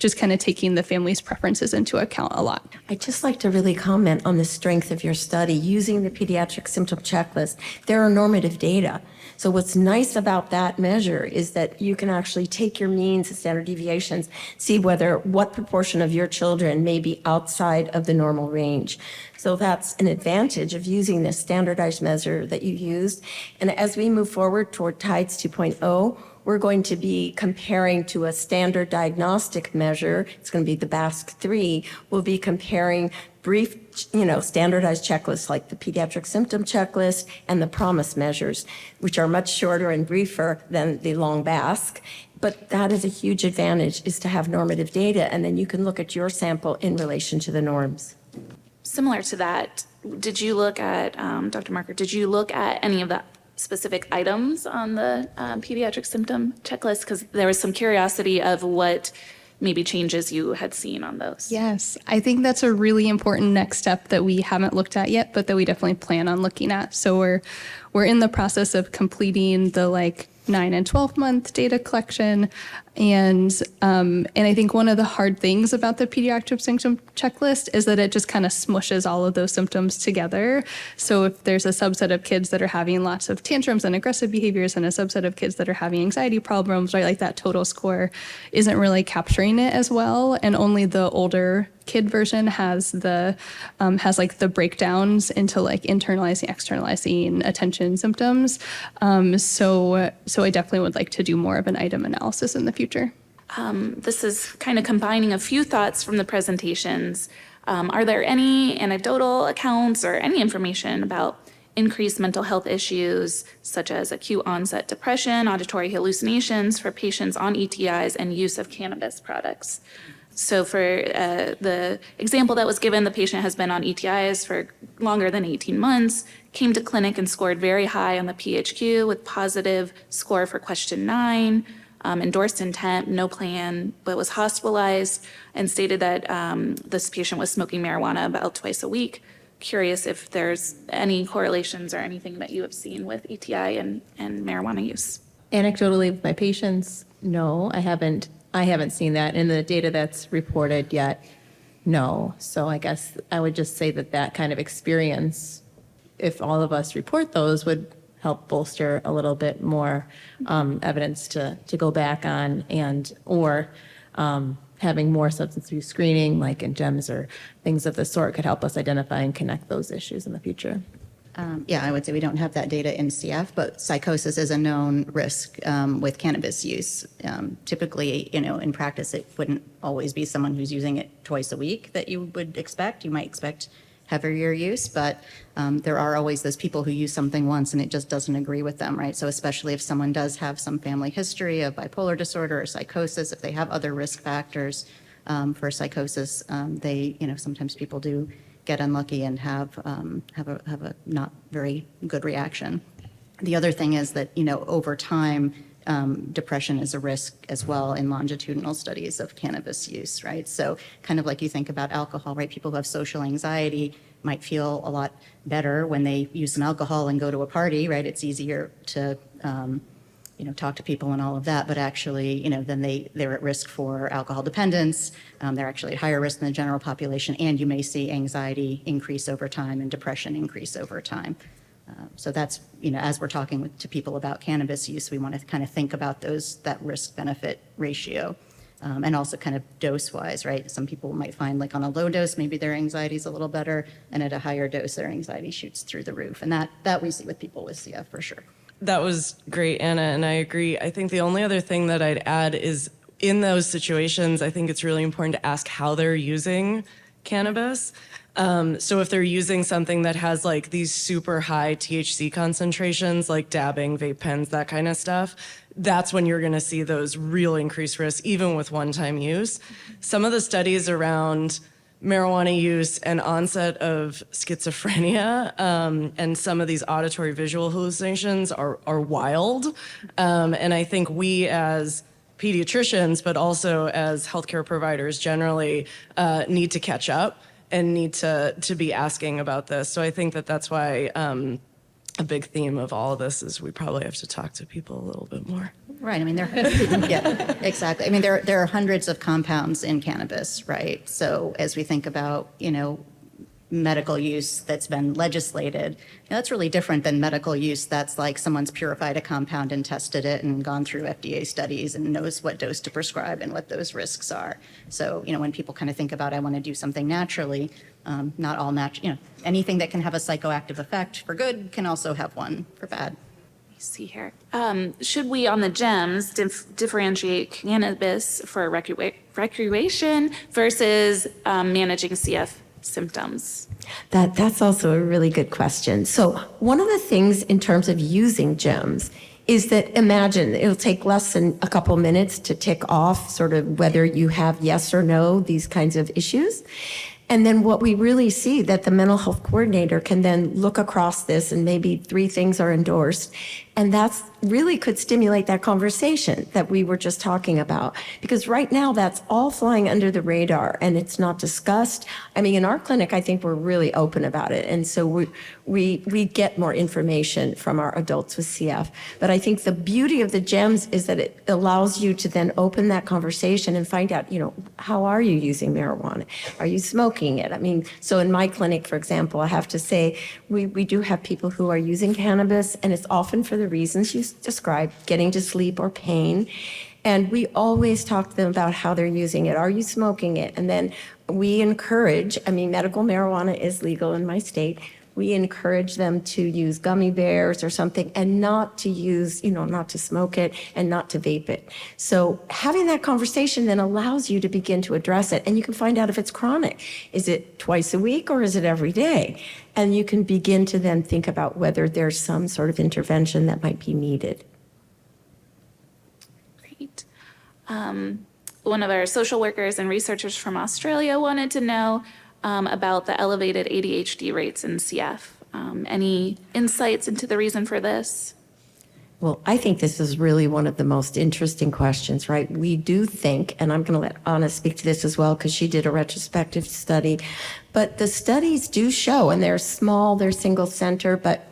just kind of taking the family's preferences into account a lot. I'd just like to really comment on the strength of your study using the pediatric symptom checklist. There are normative data. So what's nice about that measure is that you can actually take your means and standard deviations, see what proportion of your children may be outside of the normal range. So that's an advantage of using this standardized measure that you used. And as we move forward toward TIDES 2.0, we're going to be comparing to a standard diagnostic measure. It's going to be the BASC-3. We'll be comparing brief, standardized checklists like the pediatric symptom checklist and the PROMIS measures, which are much shorter and briefer than the long BASC. But that is a huge advantage, is to have normative data, and then you can look at your sample in relation to the norms. Similar to that, did you look at, Dr. Marker, did you look at any of the specific items on the pediatric symptom checklist? Because there was some curiosity of what maybe changes you had seen on those. Yes, I think that's a really important next step that we haven't looked at yet, but that we definitely plan on looking at. So we're in the process of completing the 9 and 12 month data collection. And I think one of the hard things about the pediatric symptom checklist is that it just kind of smushes all of those symptoms together. So if there's a subset of kids that are having lots of tantrums and aggressive behaviors and a subset of kids that are having anxiety problems, right, that total score isn't really capturing it as well. And only the older kid version has the breakdowns into internalizing, externalizing attention symptoms. So I definitely would like to do more of an item analysis in the future. This is kind of combining a few thoughts from the presentations. Are there any anecdotal accounts or any information about increased mental health issues such as acute onset depression, auditory hallucinations for patients on ETIs, and use of cannabis products? So for the example that was given, the patient has been on ETIs for longer than 18 months, came to clinic and scored very high on the PHQ with positive score for question 9, endorsed intent, no plan, but was hospitalized and stated that this patient was smoking marijuana about twice a week. Curious if there's any correlations or anything that you have seen with ETI and marijuana use. Anecdotally, with my patients, no, I haven't seen that. In the data that's reported yet, no. So I guess I would just say that kind of experience, if all of us report those, would help bolster a little bit more evidence to go back on, or having more substance use screening, like in GEMS or things of the sort, could help us identify and connect those issues in the future. Yeah, I would say we don't have that data in CF, but psychosis is a known risk with cannabis use. Typically, in practice, it wouldn't always be someone who's using it twice a week that you would expect. You might expect heavier use, but there are always those people who use something once and it just doesn't agree with them, right? So especially if someone does have some family history of bipolar disorder or psychosis, if they have other risk factors for psychosis, sometimes people do get unlucky and have a not very good reaction. The other thing is that, over time, depression is a risk as well in longitudinal studies of cannabis use, right? So kind of like you think about alcohol, right? People who have social anxiety might feel a lot better when they use some alcohol and go to a party, right? It's easier to, talk to people and all of that, but actually, then they're at risk for alcohol dependence. They're actually at higher risk than the general population, and you may see anxiety increase over time and depression increase over time. So that's, as we're talking to people about cannabis use, we want to kind of think about that risk-benefit ratio. And also kind of dose-wise, right? Some people might find like on a low dose, maybe their anxiety is a little better, and at a higher dose, their anxiety shoots through the roof. And that we see with people with CF for sure. That was great, Anna, and I agree. I think the only other thing that I'd add is in those situations, I think it's really important to ask how they're using cannabis. So if they're using something that has like these super high THC concentrations, like dabbing, vape pens, that kind of stuff, that's when you're going to see those real increased risks, even with one-time use. Some of the studies around marijuana use and onset of schizophrenia and some of these auditory visual hallucinations are wild. And I think we as pediatricians, but also as healthcare providers generally, need to catch up and need to be asking about this. So I think that's why a big theme of all of this is we probably have to talk to people a little bit more. Right. I mean, yeah, exactly. I mean, there are hundreds of compounds in cannabis, right? So as we think about, medical use that's been legislated, that's really different than medical use that's like someone's purified a compound and tested it and gone through FDA studies and knows what dose to prescribe and what those risks are. So, when people kind of think about, I want to do something naturally, not all natural, anything that can have a psychoactive effect for good can also have one for bad. See here. Should we on the GEMS differentiate cannabis for recreation versus managing CF symptoms? That's also a really good question. So one of the things in terms of using GEMS is that imagine it'll take less than a couple minutes to tick off sort of whether you have yes or no, these kinds of issues. And then what we really see that the mental health coordinator can then look across this and maybe 3 things are endorsed. And that's really could stimulate that conversation that we were just talking about. Because right now that's all flying under the radar and it's not discussed. I mean, in our clinic, I think we're really open about it. And so we get more information from our adults with CF. But I think the beauty of the GEMS is that it allows you to then open that conversation and find out, how are you using marijuana? Are you smoking it? I mean, so in my clinic, for example, I have to say, we do have people who are using cannabis and it's often for the reasons you described, getting to sleep or pain. And we always talk to them about how they're using it. Are you smoking it? And then we encourage, medical marijuana is legal in my state. We encourage them to use gummy bears or something and not to use, not to smoke it and not to vape it. So having that conversation then allows you to begin to address it. And you can find out if it's chronic. Is it twice a week or is it every day? And you can begin to then think about whether there's some sort of intervention that might be needed. Great. one of our social workers and researchers from Australia wanted to know about the elevated ADHD rates in CF. Any insights into the reason for this? Well, I think this is really one of the most interesting questions, right? We do think, and I'm going to let Anna speak to this as well because she did a retrospective study, but the studies do show, and they're small, they're single center, but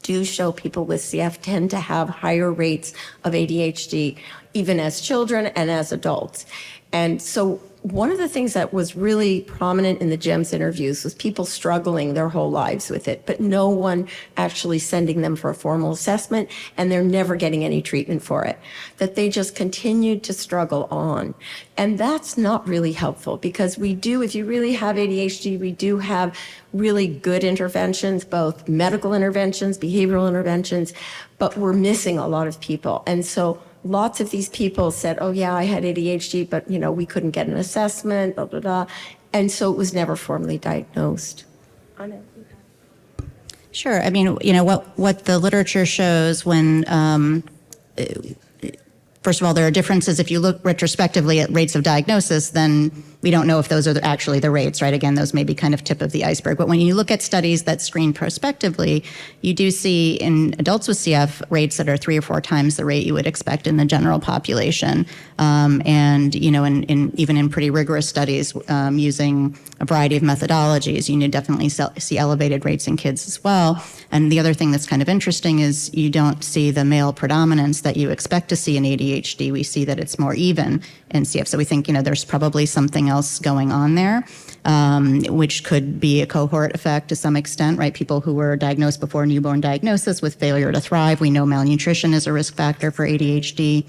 do show people with CF tend to have higher rates of ADHD, even as children and as adults. And so one of the things that was really prominent in the GEMS interviews was people struggling their whole lives with it, but no one actually sending them for a formal assessment, and they're never getting any treatment for it, that they just continued to struggle on. And that's not really helpful because we do, if you really have ADHD, we do have really good interventions, both medical interventions, behavioral interventions, but we're missing a lot of people. And so lots of these people said, oh yeah, I had ADHD, but we couldn't get an assessment, blah, blah, blah. And so it was never formally diagnosed. Sure. I mean, what the literature shows when, first of all, there are differences. If you look retrospectively at rates of diagnosis, then we don't know if those are actually the rates, right? Again, those may be kind of tip of the iceberg. But when you look at studies that screen prospectively, you do see in adults with CF rates that are 3 or 4 times the rate you would expect in the general population. And, even in pretty rigorous studies using a variety of methodologies, you definitely see elevated rates in kids as well. And the other thing that's kind of interesting is you don't see the male predominance that you expect to see in ADHD. We see that it's more even in CF. So we think, there's probably something else going on there, which could be a cohort effect to some extent, right? People who were diagnosed before newborn diagnosis with failure to thrive. We know malnutrition is a risk factor for ADHD.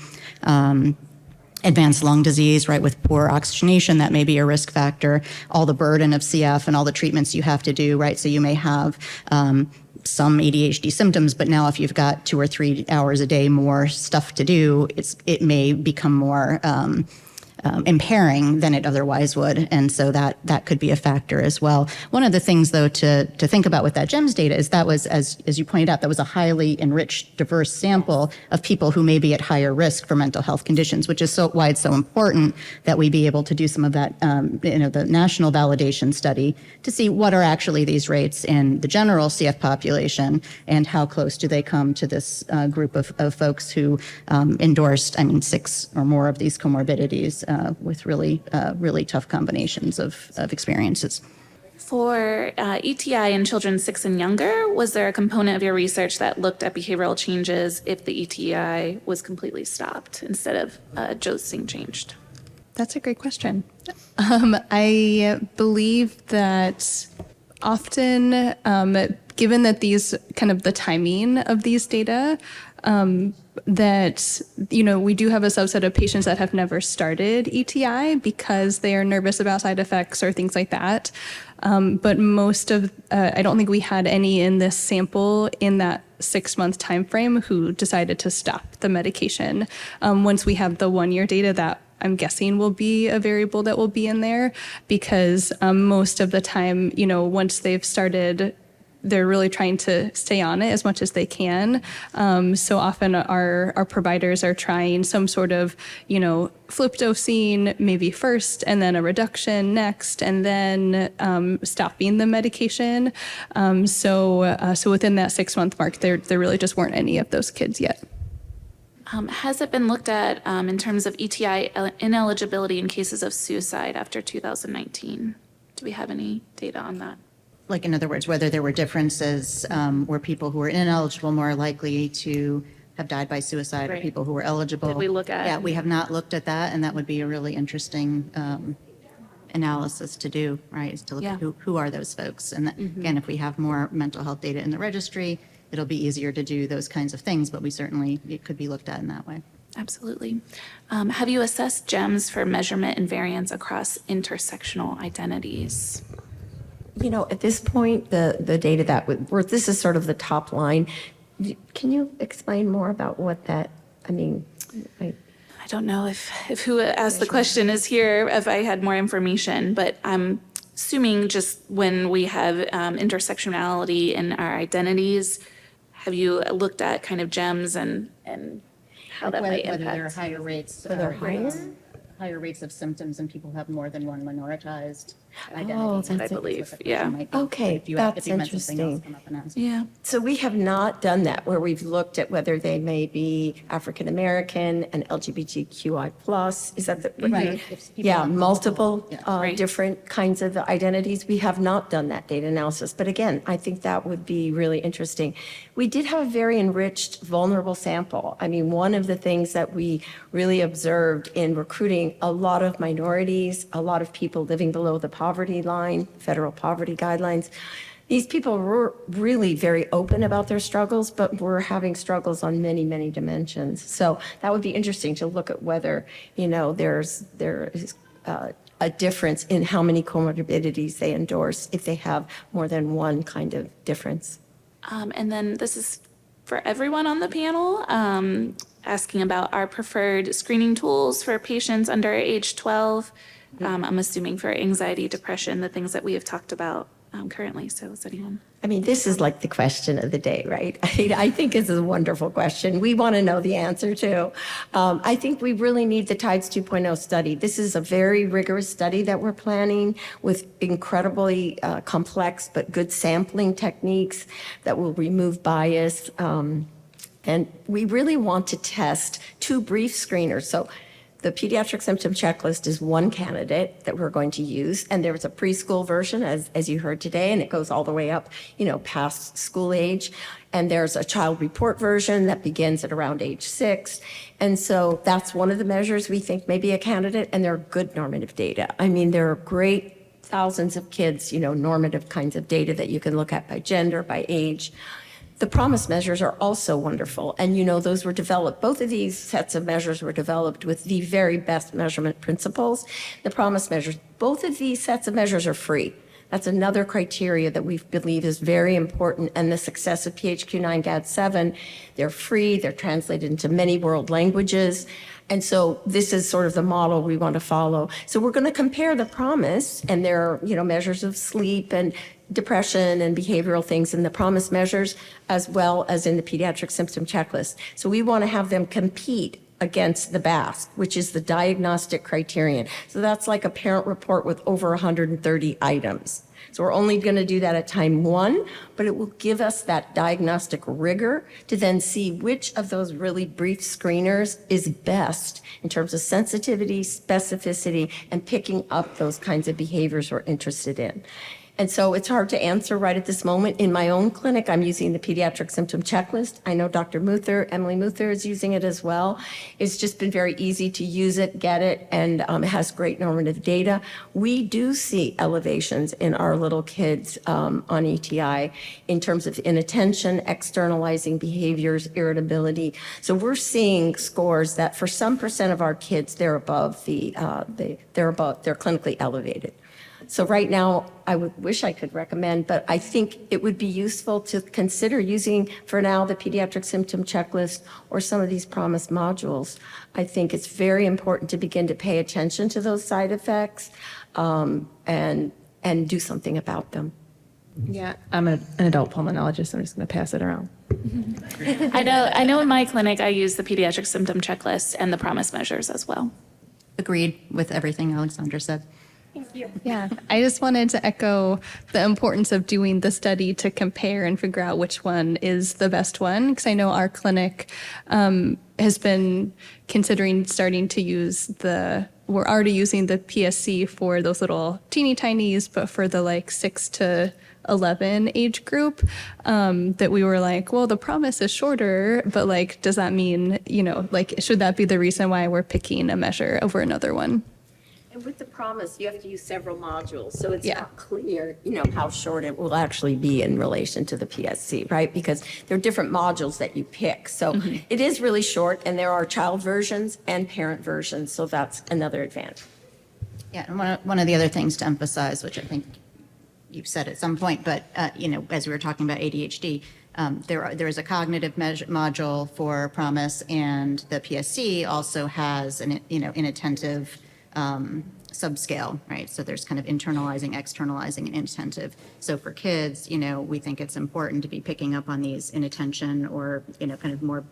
Advanced lung disease, right, with poor oxygenation, that may be a risk factor. All the burden of CF and all the treatments you have to do, right? So you may have some ADHD symptoms, but now if you've got 2 or 3 hours a day more stuff to do, it may become more impairing than it otherwise would. And so that could be a factor as well. One of the things, though, to think about with that GEMS data is that was, as you pointed out, that was a highly enriched, diverse sample of people who may be at higher risk for mental health conditions, which is why it's so important that we be able to do some of that, the national validation study to see what are actually these rates in the general CF population and how close do they come to this group of folks who endorsed, 6 or more of these comorbidities with really tough combinations of experiences. For ETI in children 6 and younger, was there a component of your research that looked at behavioral changes if the ETI was completely stopped instead of dosing changed? That's a great question. I believe that often, given that these kind of the timing of these data, that, we do have a subset of patients that have never started ETI because they are nervous about side effects or things like that. But most of, I don't think we had any in this sample in that 6-month time frame who decided to stop the medication. Once we have the 1-year data, that I'm guessing will be a variable that will be in there because most of the time, once they've started, they're really trying to stay on it as much as they can. So often our providers are trying some sort of, flip dosing maybe first and then a reduction next and then stopping the medication. So within that 6-month mark, there really just weren't any of those kids yet. Has it been looked at in terms of ETI ineligibility in cases of suicide after 2019? Do we have any data on that? Like, in other words, whether there were differences, were people who were ineligible more likely to have died by suicide or Right. people who were eligible? Did we look at- Yeah, we have not looked at that, and that would be a really interesting analysis to do, right, is to look at Yeah. who are those folks. And again, if we have more mental health data in the registry, it'll be easier to do those kinds of things, but it could be looked at in that way. Absolutely. Have you assessed GEMS for measurement and variance across intersectional identities? At this point, the data this is sort of the top line. Can you explain more about what that, I don't know if who asked the question is here, if I had more information, but I'm assuming just when we have intersectionality in our identities, have you looked at kind of GEMS and how that might Whether there are impact? higher rates. they're higher? higher rates of symptoms in people who have more than one minoritized identity. that's I believe, yeah. Okay, If you that's meant something else, interesting. come up and ask. Yeah. So we have not done that, where we've looked at whether they may be African American and LGBTQI plus. Is that the Right. If people Yeah, have multiple yeah. Right. different kinds of identities. We have not done that data analysis, but again, I think that would be really interesting. We did have a very enriched vulnerable sample. I mean, one of the things that we really observed in recruiting a lot of minorities, a lot of people living below the poverty line, federal poverty guidelines. These people were really very open about their struggles, but were having struggles on many, many dimensions. So that would be interesting to look at whether, there is a difference in how many comorbidities they endorse if they have more than one kind of difference. And then this is for everyone on the panel, asking about our preferred screening tools for patients under age 12. I'm assuming for anxiety, depression, the things that we have talked about currently. So is anyone? I mean, this is like the question of the day, right? I think this is a wonderful question. We want to know the answer to. I think we really need the TIDES 2.0 study. This is a very rigorous study that we're planning with incredibly complex but good sampling techniques that will remove bias. And we really want to test 2 brief screeners. So the pediatric symptom checklist is one candidate that we're going to use. And there's a preschool version, as you heard today, and it goes all the way up, past school age. And there's a child report version that begins at around age 6. And so that's one of the measures we think may be a candidate, and they're good normative data. I mean, there are great thousands of kids, normative kinds of data that you can look at by gender, by age. The promise measures are also wonderful. And, those were developed, both of these sets of measures were developed with the very best measurement principles. The promise measures, both of these sets of measures are free. That's another criteria that we believe is very important. And the success of PHQ-9 GAD-7, they're free, they're translated into many world languages. And so this is sort of the model we want to follow. So we're going to compare the promise, and there are, measures of sleep and depression and behavioral things in the promise measures, as well as in the pediatric symptom checklist. So we want to have them compete against the BASC, which is the diagnostic criterion. So that's like a parent report with over 130 items. So we're only going to do that at time 1, but it will give us that diagnostic rigor to then see which of those really brief screeners is best in terms of sensitivity, specificity, and picking up those kinds of behaviors we're interested in. And so it's hard to answer right at this moment. In my own clinic, I'm using the pediatric symptom checklist. I know Dr. Muther, Emily Muther is using it as well. It's just been very easy to use it, get it, and it has great normative data. We do see elevations in our little kids on ETI in terms of inattention, externalizing behaviors, irritability. So we're seeing scores that for some percent of our kids, they're above they're clinically elevated. So right now, I wish I could recommend, but I think it would be useful to consider using, for now, the pediatric symptom checklist or some of these promise modules. I think it's very important to begin to pay attention to those side effects and do something about them. Yeah, I'm an adult pulmonologist. I'm just going to pass it around. I know in my clinic, I use the pediatric symptom checklist and the promise measures as well. Agreed with everything Alexandra said. Yeah, I just wanted to echo the importance of doing the study to compare and figure out which one is the best one. Because I know our clinic has been considering starting to use we're already using the PSC for those little teeny tinies, but for the 6 to 11 age group, that we were like, well, the promise is shorter, but does that mean, should that be the reason why we're picking a measure over another one? And with the promise, you have to use several modules, so it's Yeah. not clear, how short it will actually be in relation to the PSC, right? Because there are different modules that you pick. So it is really short, and there are child versions and parent versions, so that's another advantage. Yeah, and one of the other things to emphasize, which I think you've said at some point, but as we were talking about ADHD, there is a cognitive module for promise, and the PSC also has an inattentive subscale, right? So there's kind of internalizing, externalizing, and inattentive. So for kids, we think it's important to be picking up on these inattention or, kind of more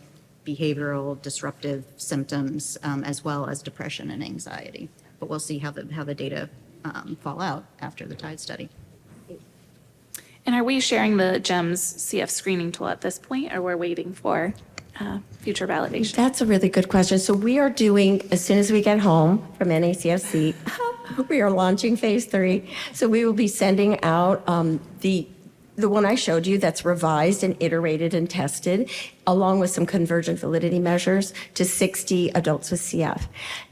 behavioral disruptive symptoms, as well as depression and anxiety. But we'll see how the data fall out after the TIDE study. And are we sharing the GEMS CF screening tool at this point, or we're waiting for future validation? That's a really good question. So we are doing, as soon as we get home from NACFC, we are launching phase 3. So we will be sending out the one I showed you that's revised and iterated and tested, along with some convergent validity measures to 60 adults with CF.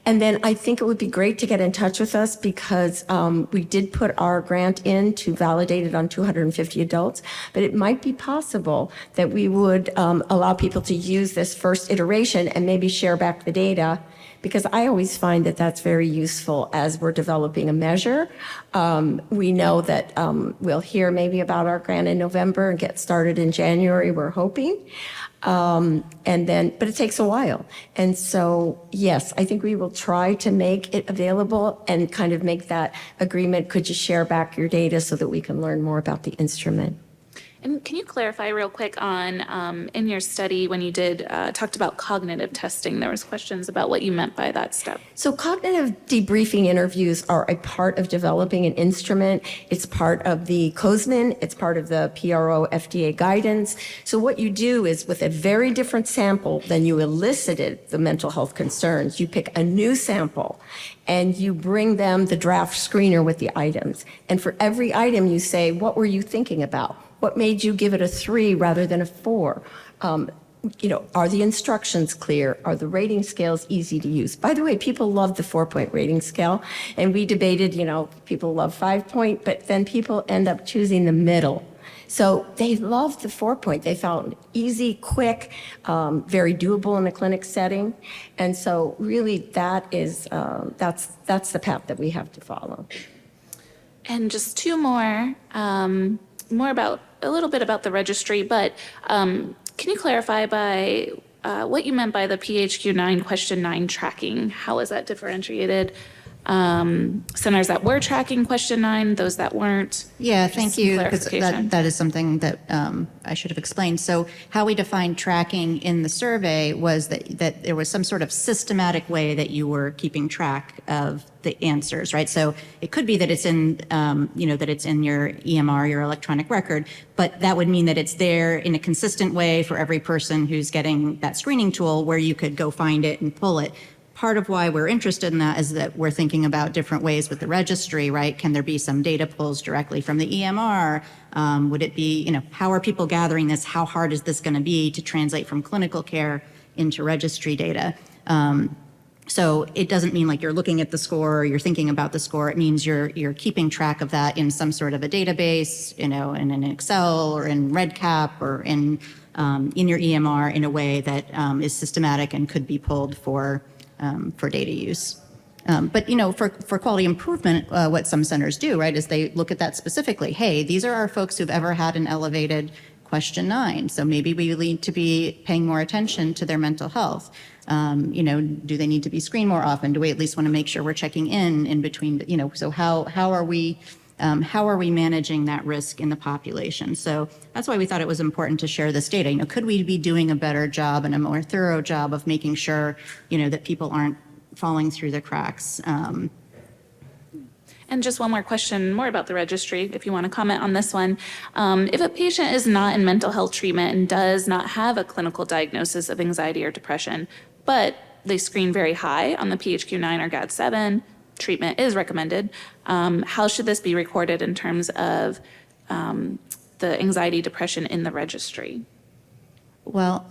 And then I think it would be great to get in touch with us because we did put our grant in to validate it on 250 adults, but it might be possible that we would allow people to use this first iteration and maybe share back the data, because I always find that that's very useful as we're developing a measure. We know that we'll hear maybe about our grant in November and get started in January, we're hoping. But it takes a while. And so, yes, I think we will try to make it available and kind of make that agreement. Could you share back your data so that we can learn more about the instrument? And can you clarify real quick on, in your study, when you did, talked about cognitive testing, there was questions about what you meant by that step. So cognitive debriefing interviews are a part of developing an instrument. It's part of the COSMIN. It's part of the PRO FDA guidance. So what you do is with a very different sample than you elicited the mental health concerns, you pick a new sample and you bring them the draft screener with the items. And for every item you say, what were you thinking about? What made you give it a 3 rather than a 4? Are the instructions clear? Are the rating scales easy to use? By the way, people love the 4-point rating scale. And we debated, people love 5-point, but then people end up choosing the middle. So they loved the 4-point. They found easy, quick, very doable in a clinic setting. And so really that is, that's the path that we have to follow. And just two more, a little bit about the registry, but can you clarify by what you meant by the PHQ-9 question 9 tracking? How is that differentiated? Centers that were tracking question 9, those that weren't? Yeah, Just thank some you, because clarification. that is something that I should have explained. So how we defined tracking in the survey was that there was some sort of systematic way that you were keeping track of the answers, right? So it could be that it's in, that it's in your EMR, your electronic record, but that would mean that it's there in a consistent way for every person who's getting that screening tool where you could go find it and pull it. Part of why we're interested in that is that we're thinking about different ways with the registry, right? Can there be some data pulls directly from the EMR? Would it be, how are people gathering this? How hard is this going to be to translate from clinical care into registry data? So it doesn't mean like you're looking at the score or you're thinking about the score. It means you're keeping track of that in some sort of a database, in an Excel or in REDCap or in your EMR in a way that is systematic and could be pulled for data use. But for quality improvement, what some centers do, right, is they look at that specifically. Hey, these are our folks who've ever had an elevated question 9. So maybe we need to be paying more attention to their mental health. Do they need to be screened more often? Do we at least want to make sure we're checking in between, so how are we managing that risk in the population? So that's why we thought it was important to share this data. Could we be doing a better job and a more thorough job of making sure, that people aren't falling through the cracks? And just one more question, more about the registry, if you want to comment on this one. If a patient is not in mental health treatment and does not have a clinical diagnosis of anxiety or depression, but they screen very high on the PHQ-9 or GAD-7, treatment is recommended, how should this be recorded in terms of the anxiety, depression in the registry? Well,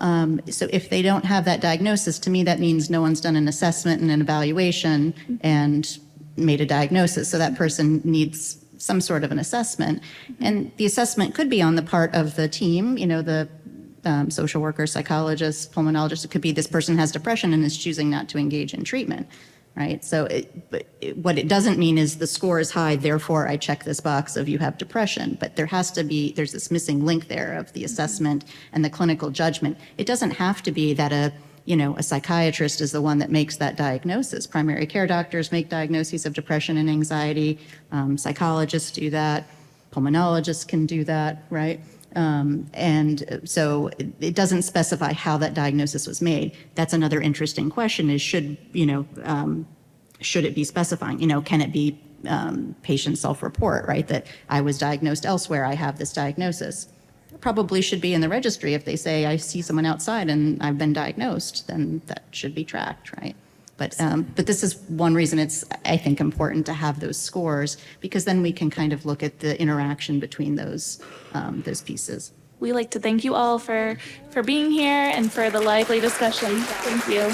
so if they don't have that diagnosis, to me, that means no one's done an assessment and an evaluation and made a diagnosis. So that person needs some sort of an assessment. And the assessment could be on the part of the team, the social worker, psychologist, pulmonologist. It could be this person has depression and is choosing not to engage in treatment, right? So what it doesn't mean is the score is high, therefore I check this box of you have depression. But there's this missing link there of the assessment and the clinical judgment. It doesn't have to be that a psychiatrist is the one that makes that diagnosis. Primary care doctors make diagnoses of depression and anxiety. Psychologists do that. Pulmonologists can do that, right? And so it doesn't specify how that diagnosis was made. That's another interesting question is should it be specifying? Can it be patient self-report, right? That I was diagnosed elsewhere, I have this diagnosis. It probably should be in the registry. If they say I see someone outside and I've been diagnosed, then that should be tracked, right? But this is one reason it's, I think, important to have those scores, because then we can kind of look at the interaction between those pieces. We like to thank you all for being here and for the lively discussion. Thank you.